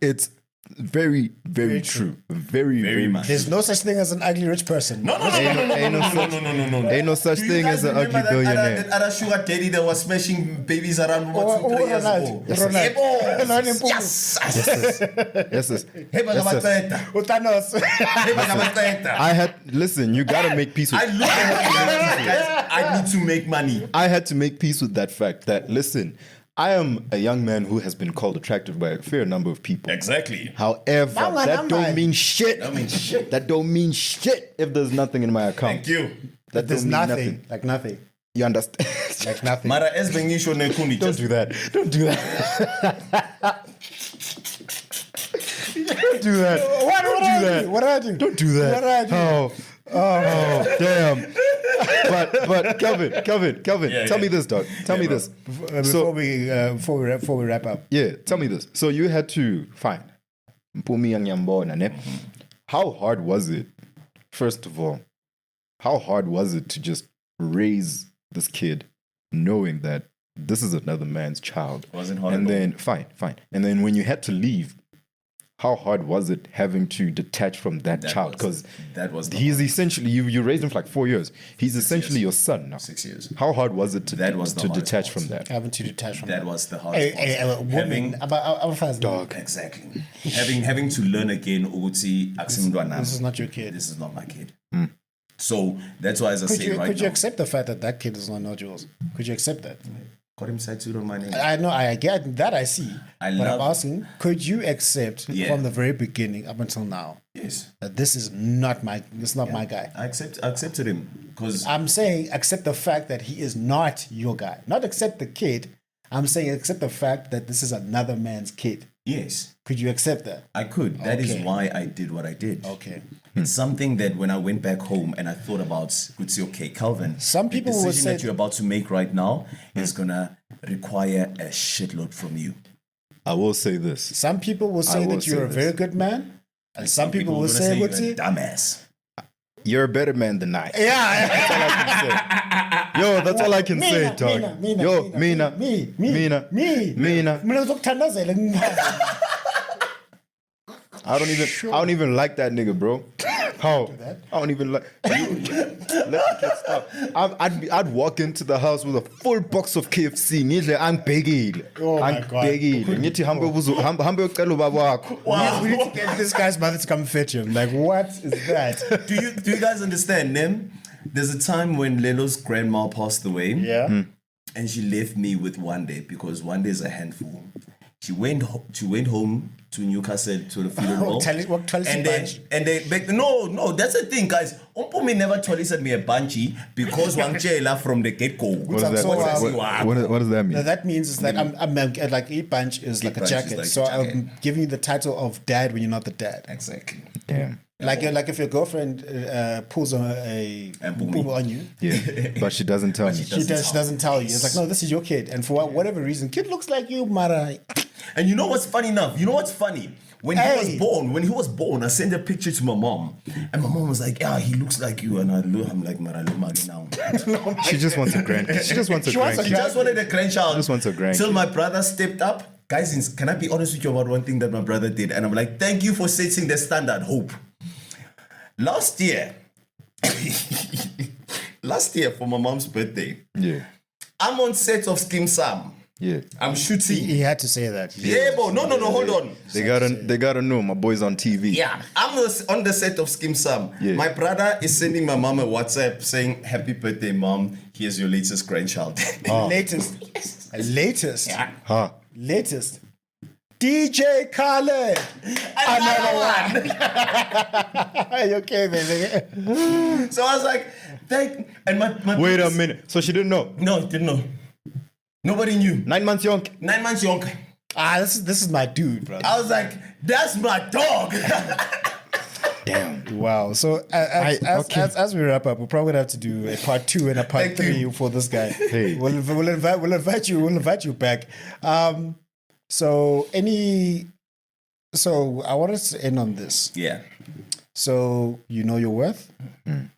it's very, very true. Very much. There's no such thing as an ugly rich person. No. Ain't no such thing as an ugly billionaire. That other sugar daddy that was smashing babies around 2-3 years ago. Listen, you gotta make peace with I need to make money. I had to make peace with that fact that, listen, I am a young man who has been called attractive by a fair number of people. Exactly. However, that don't mean shit. That don't mean shit if there's nothing in my account. Thank you. That There's don't mean nothing. Like nothing. You understand? Like nothing. Mara esbengisho nekuni. Don't do that. Don't do that. Don't do that. What do I do? Don't do that. What do I do? Oh, damn. But Calvin, tell me this, dog. Tell me this. Before we wrap up. Yeah, tell me this. So you had to fine. How hard was it? First of all, how hard was it to just raise this kid, knowing that this is another man's child? Wasn't hard. And then fine. And then when you had to leave, how hard was it having to detach from that child? Because he's essentially, you raised him for like 4 years. He's essentially your son now. 6 years. How hard was it to detach part. from that? Having to detach from That was the hardest part. Dog. Exactly. having to learn again, Uguti, This is not your kid. This is not my kid. So that's why, as I say right now. Could you accept the fact that kid is not yours? Could you accept that? Got him tattooed on my name. I know, I get that, I see. I'm asking, could you accept from the very beginning up until now? Yes. That this is not my guy. I accepted him because I'm saying accept the fact that he is not your guy. Not accept the kid. I'm saying accept the fact that this is another man's kid. yes, Could you accept that? I could. That is Okay. why I did what I did. Okay. It's something that when I went back home and I thought about, would say, okay, Calvin, Some people the would decision say- that you're about to make right now is gonna require a shitload from you. I will say this. Some people will say will that you're say a this. very good man. And some people will are gonna say, you're what's a it? dumbass. You're a better man than I. Yeah. Yo, that's all I can say, Mina, dog. Mina, Yo, Mina, Mina. Mina. I don't even like that nigga, bro. How? I don't even like. Let's stop. I'd walk into the house with a full box of KFC. Nidle, I'm begging. Oh my I'm God. begging. Ngithi hambe ucela ubaba wakho. We need to get this guy's mother to come fetch him. Like, what is that? Do you guys understand, Nem? There's a time when Lelo's grandma passed away. Yeah. And she left me with one day because one day is a handful. She went home to Newcastle to the funeral. No, that's the thing, guys. Umpumi never told me a banshee because Wangchela from the get-go. What does that mean? No, that means is that I'm like a bunch is like a jacket. like So a jacket. I'm giving you the title of dad when you're not the dad. Exactly. Damn. Like if your girlfriend pulls a boo on you, Yeah, but she doesn't tell me. she doesn't tell you. It's like, no, this is your kid, and for whatever reason, kid looks like you, Mara. And you know what's funny enough? You know what's funny? When he was born, I sent a picture to my mom, and my mom was like, "Yeah, he looks like you." And I'm like, "Mara, look now." She just wants a grand. She just wants a She grand. just wanted a grandchild. Just wants a grandkid. Till my brother stepped up. Guys, can I be honest with you about one thing that my brother did? And I'm like, thank you for setting the standard, Hope. Last year for my mom's birthday, Yeah. I'm on set of Skim Sam. Yeah. I'm shooting. He had to say that. Yeah, bro. No, hold on. They gotta know my boy's on TV. Yeah, I'm on the set of Skim Sam. Yeah. My brother is sending my mom a WhatsApp saying, "Happy birthday, mom. Here's your latest grandchild." Latest. Latest. Yeah. Huh. Latest. DJ Khaled. Another one. Are you okay, baby? So I was like, and my Wait a minute. So she didn't know? No, didn't know. Nobody knew. 9 months young. 9 months young. This is my dude, bro. I was like, that's my dog. Damn. Wow. So as we wrap up, we're probably gonna have to do a part 2 and a part Thank 3 you. for this guy. Hey. We'll invite you back. So I want us to end on this. Yeah. So you know your worth.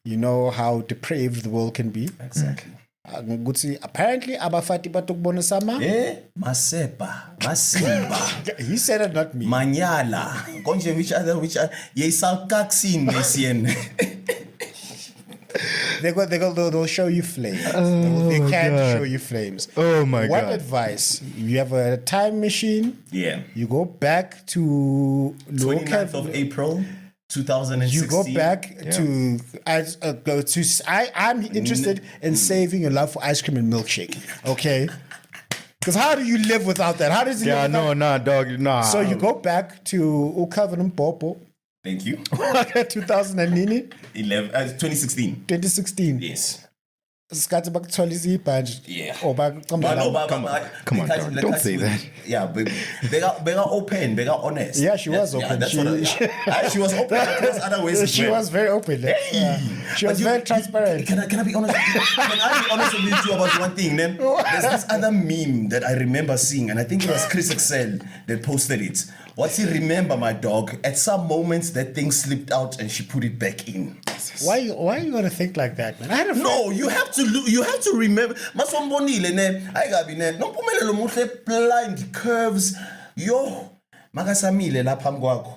You know how depraved the world can be. Exactly. Apparently abafati batukubona sama. Masepa, Masimba, He said it, not me. Manyala. Konje which other ye salkaxin mesien. They'll show you flames. They can show you flames. Oh my What God. advice? You have a time machine. Yeah. You go back to 29th of April 2016. You go back to I'm interested in saving your love for ice cream and milkshake. Okay. Because how do you live without that? How does he live without dog, nah. So you go back to Calvin Mlambo. Thank you. 2016. 2016. Yes. Skathi bakuthola izibhanje. Yeah. Or bakucambela. Come on, dog. Don't say that. Yeah, but they got open, they got honest. Yeah, she was open. She was open. There's other ways as She well. was very open. Yeah. She was very transparent. Can I be honest? Can I be honest with you about one thing? Then there's this other meme that I remember seeing, and I think it was Chris Excel that posted it. What's he remember, my dog? At some moments, that thing slipped out and she put it back in. Why are you gonna think like that, man? I had a No, you have to remember. Maswambonile ne, ayigabi ne. Nompumelelo muhle blind curves. Yo, makasamile la phambi kwakho.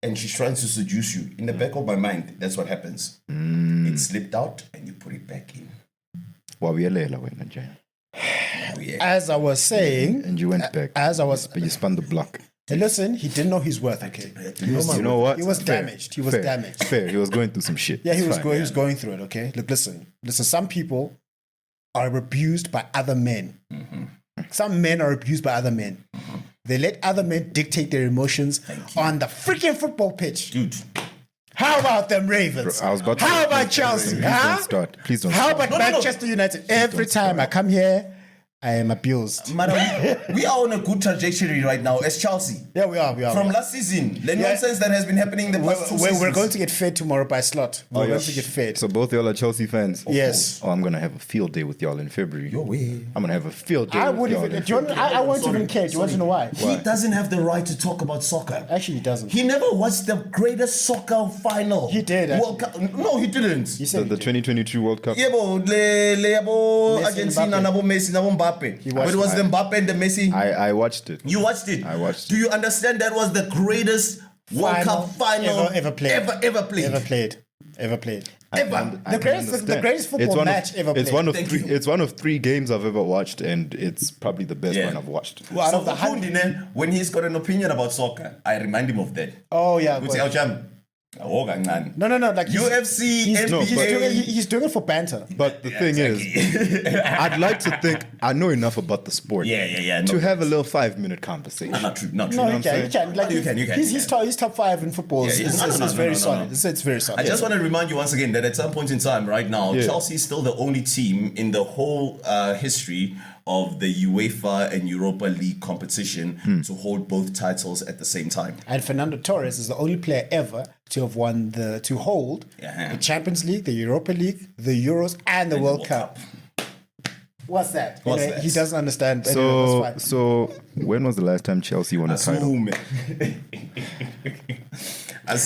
And she's trying to seduce you. In the back of my mind, that's what happens. It slipped out and you put it back in. As I was saying, and you went back. But you spun the block. Hey, listen, he didn't know his worth, okay? You know what? He was Fair. damaged. He was Fair. damaged. Fair. He was going through some shit. Yeah, he It's was fine. going through it, okay? Look, listen. Some people are abused by other men. Some men are abused by other men. They let other men dictate their emotions on the freaking football pitch. Dude. How about them Ravens? I was about to How say, about Chelsea? Please Huh? don't start. Please don't How start. about Manchester United? Every time I come here, I am abused. Mara, we are on a good trajectory right now as Chelsea. Yeah, we are. From last season, the nonsense that has been happening in the past 2 seasons. We're going to get fed tomorrow by slot. We're going to get fed. So both y'all are Chelsea fans? Yes. Oh, I'm going to have a field day with y'all in February. Yo, way. I'm going to have a field day I with would y'all even. in Do you want, February. I won't even care. Do you want to know why? He doesn't have the right to talk about soccer. Actually, he doesn't. He never watched the greatest soccer final. He did, World Cup. No, he didn't. He The, said the 2022 World Cup? Yebo, Messi, Argentina, nabo Messi, nabo Mbappe. But it was the Mbappe and the Messi. I watched it. You watched it. I watched Do you understand that was the greatest World Cup final ever played. Ever played. Ever played. Ever. The greatest football match ever played. It's one of 3 games I've ever watched, and it's probably the best one I've watched. Well, out So of the Mukundi, when he's got an opinion about soccer, I remind him of that. Oh yeah. Ukuthi, "Awu, Jam, awu kancane." No. Like UFC, He's NBA. he's doing it for banter. But the thing is, I'd like to think I know enough about the sport Yeah. to have a little 5-minute conversation. Not true. No, you can. Like, You can. He's top 5 in football. Yeah, yeah. It's very solid. It's very solid. I just want to remind you once again that at some point in time, right now, Chelsea is still the only team in the whole history of the UEFA and Europa League competition to hold both titles at the same time. And Fernando Torres is the only player ever to have hold the Champions League, the Europa League, the Euros, and the World Cup. What's that? That? He doesn't understand. Anyway, that's fine. So when was the last time Chelsea won a title?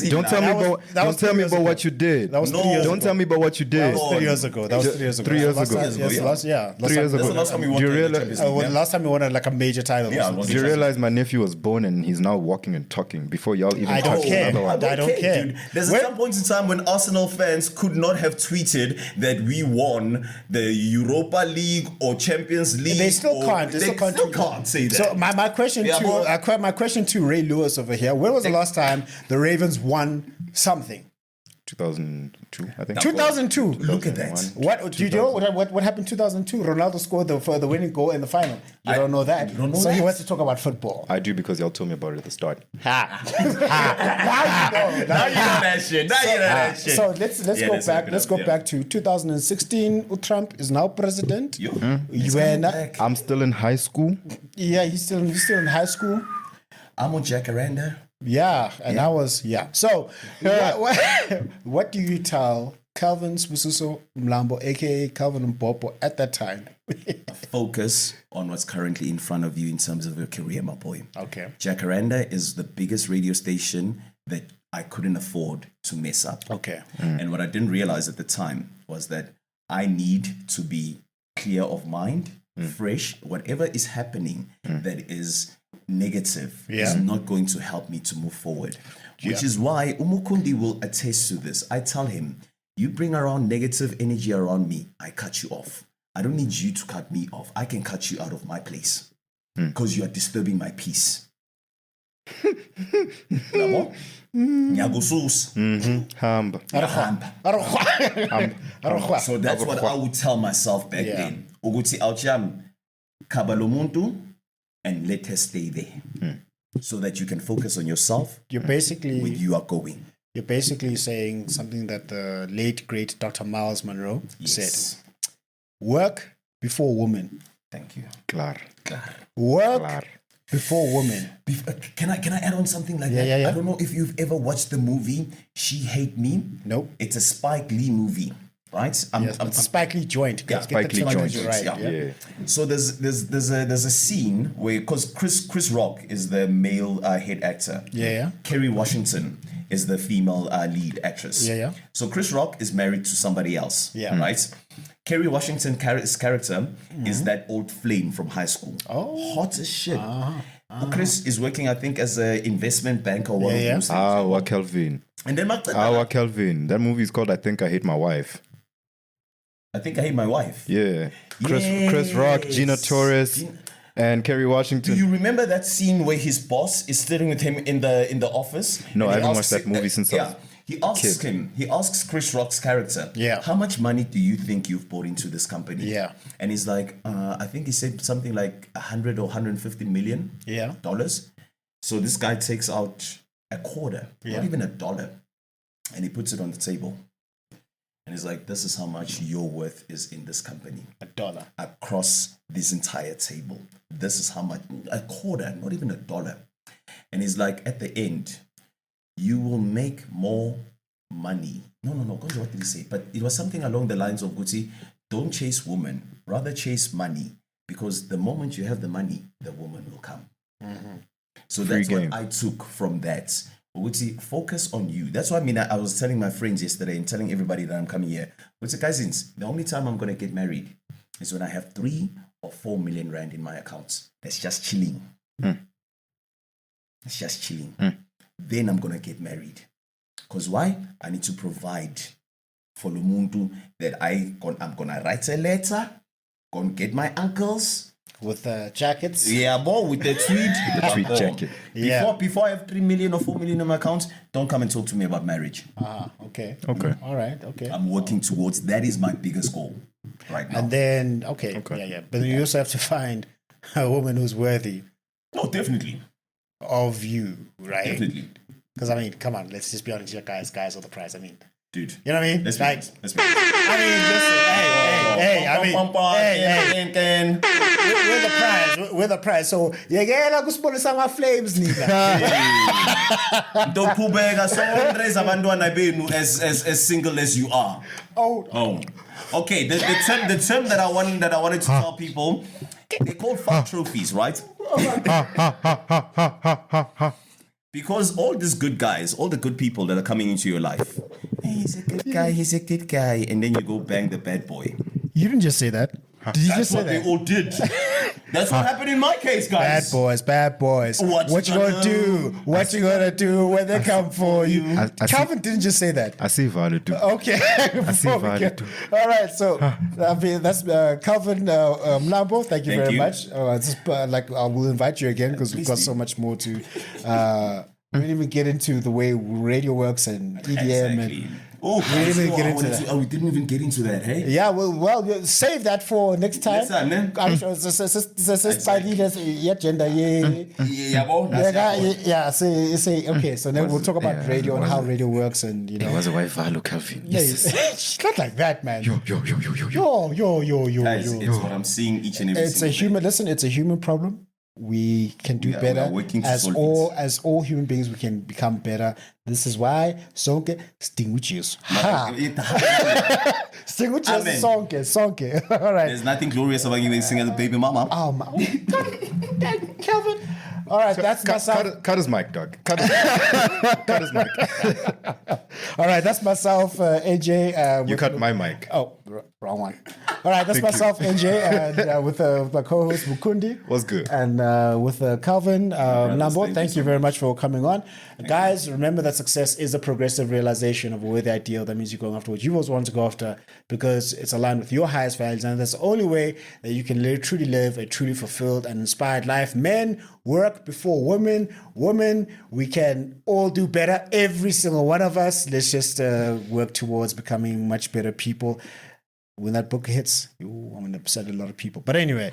Don't tell me about. Don't tell me about what you did. That was 3 years ago. Don't tell me about what you did. That was 3 years ago. That was 3 years ago. 3 years ago. Yes, 3 years ago. That's the last time we won Do you the realize? Champions League, last time we won like a major title. Yeah, Do you realize my nephew was born and he's now walking and talking before y'all even I don't touched care. another one? I don't care. Dude. There's some point in time when Arsenal fans could not have tweeted that we won the Europa League or Champions League. They still can't. They still can't say that. So my question my question to Ray Lewis over here: when was the last time the Ravens won something? 2002, I think. 2002. Look at that. What do you know? What happened? 2002. Ronaldo scored the winning goal in the final. You don't know that. You don't know so that? he wants to talk about football. I do because y'all told me about it at the start. Now you know. Now you know that shit. Now you know that shit. So let's go back. Let's go back to 2016. Trump is now president. I'm still in high school. Yeah, he's still in high school. I'm on Jacaranda. Yeah, and I was So, what do you tell Calvin Mlambo, aka Calvin Mlambo, at that time? Focus on what's currently in front of you in terms of your career, my boy. Okay. Jacaranda is the biggest radio station that I couldn't afford to mess up. Okay. And what I didn't realize at the time was that I need to be clear of mind, fresh. Whatever is happening that is negative is not going to help me to move forward. Which is why Mukundi will attest to this. I tell him, you bring around negative energy around me, I cut you off. I don't need you to cut me off. I can cut you out of my place because you are disturbing my peace. Hamba. So that's what I would tell myself back then. Uguti Aucham Kabalomuntu, and let her stay there. So that you can focus on yourself. You're basically where you are going. You're basically saying something that the late great Dr. Miles Monroe said. Work before woman. Thank you. Clar. Work before woman. Can I add on something like that? Yeah. I don't know if you've ever watched the movie She Hate Me. Nope. It's a Spike Lee movie, right? Spike Lee joint. Spike Lee joint. Right. Yeah. So there's a scene where, because Chris Rock is the male head actor. Yeah. Kerry Washington is the female lead actress. Yeah. So Chris Rock is married to somebody else. Yeah. Right. Kerry Washington's character is that old flame from high school. Oh. Hot as shit. Chris is working, I think, as an investment banker. Calvin. And then Calvin. That movie is called I Think I Hate My Wife. I Think I Hate My Wife. Yeah. Chris Rock, Gina Torres, and Kerry Washington. Do you remember that scene where his boss is sitting with him in the office? No, I haven't watched that movie since I was He asks Chris Rock's character, how much money do you think you've poured into this company? Yeah. And he's like, I think he said something like 100 or 150 million dollars. So this guy takes out a quarter, not even $1, and he puts it on the table. And he's like, this is how much your worth is in this company. $1. Across this entire table. This is how much, a quarter, not even $1. And he's like, at the end, you will make more money. No, what did he say? But it was something along the lines of, Guti, don't chase women, rather chase money. Because the moment you have the money, the woman will come. So that's what I took from that. Guti, focus on you. That's what I was telling my friends yesterday and telling everybody that I'm coming here. Guti, guys, the only time I'm going to get married is when I have 3 or 4 million rand in my accounts. That's just chilling. It's just chilling. Then I'm going to get married. Because why? I need to provide for Lumuntu that I'm going to write a letter, go and get my uncles. With jackets? Yeah, boy, with the tweed. The tweed jacket. Before I have 3 million or 4 million in my account, don't come and talk to me about marriage. Okay. All right, okay. I'm working towards, that is my biggest goal right now. And then, yeah. But then you also have to find a woman who's worthy. Oh, definitely. Of you, right? Definitely. Because, come on, let's just be honest here, guys are the prize. Dude. You know what I mean? Let's be honest. Listen, we're the prize. So, yekela kusibonisa ama-flames, nigga. Don't kubeka, so raise abantwana benu as single as you are. Oh. Okay, the term that I wanted to tell people, they're called fuck trophies, right? Because all these good guys, all the good people that are coming into your life, hey, he's a good guy, he's a good guy, and then you go bang the bad boy. You didn't just say that. Did you just say that? They all did. That's what happened in my case, guys. Bad boys. What you gonna do? What you gonna do when they come for you? Calvin didn't just say that. I see Violet too. Okay. I see Violet too. All right. So that's Calvin Mlambo. Thank you very much. I will invite you again because we've got so much more to. We didn't even get into the way radio works and EDM and. Oh, we didn't even get into that. We didn't even get into that, hey? Yeah, well, save that for next time. Next time, man. I'm sure okay, so then we'll talk about radio and how radio works and, you know. It was a wife, Calvin. Yes. Not like that, man. Yo. Guys, it's what I'm seeing each and every single day. Listen, it's a human problem. We can do better. As all human beings, we can become better. This is why sonke stinguchis. Stinguchis sonke. All right. There's nothing glorious about you singing as a baby mama. Oh my Calvin. All right, that's myself. Cut his mic, dog. Cut his mic. All right, that's myself, AJ. You cut my mic. Oh, wrong one. All right, that's myself, AJ, and with my co-host Mukundi. What's good? And with Calvin Mlambo. Thank you very much for coming on. Guys, remember that success is a progressive realization of a worthy ideal. That means you're going after what you always want to go after because it's aligned with your highest values. And that's the only way that you can truly live a truly fulfilled and inspired life. Men, work before women. Women, we can all do better. Every single one of us. Let's just work towards becoming much better people. When that book hits, I'm going to upset a lot of people. But anyway,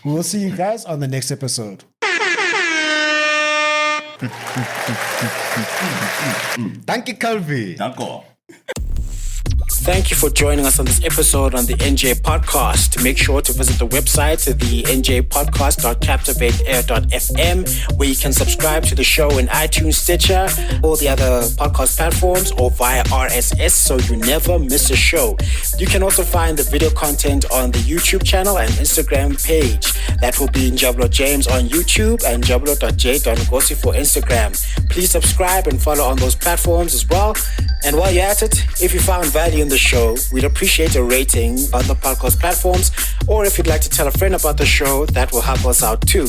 we will see you guys on the next episode. Thank you, Calvi. Danko. Thank you for joining us on this episode on the NJ Podcast. Make sure to visit the website, the njpodcast.captivateair.fm, where you can subscribe to the show in iTunes, Stitcher, all the other podcast platforms, or via RSS so you never miss a show. You can also find the video content on the YouTube channel and Instagram page. That will be Njablo James on YouTube and njablo.j.ngosi for Instagram. Please subscribe and follow on those platforms as well. And while you're at it, if you found value in the show, we'd appreciate a rating on the podcast platforms, or if you'd like to tell a friend about the show, that will help us out too.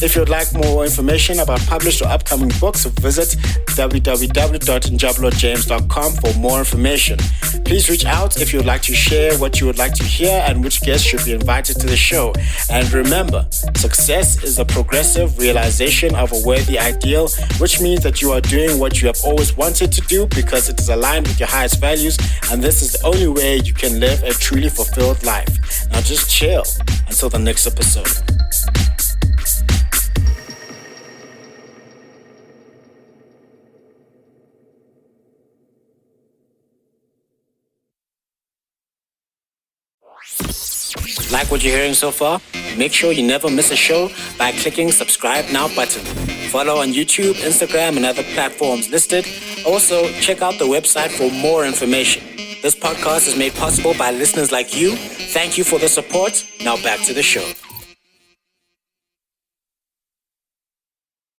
If you'd like more information about published or upcoming books, visit www.njablojames.com for more information. Please reach out if you would like to share what you would like to hear and which guests should be invited to the show. And remember, success is a progressive realization of a worthy ideal, which means that you are doing what you have always wanted to do because it is aligned with your highest values, and this is the only way you can live a truly fulfilled life. Now just chill until the next episode. Like what you're hearing so far? Make sure you never miss a show by clicking subscribe now button. Follow on YouTube, Instagram, and other platforms listed. Also, check out the website for more information. This podcast is made possible by listeners like you. Thank you for the support. Now back to the show.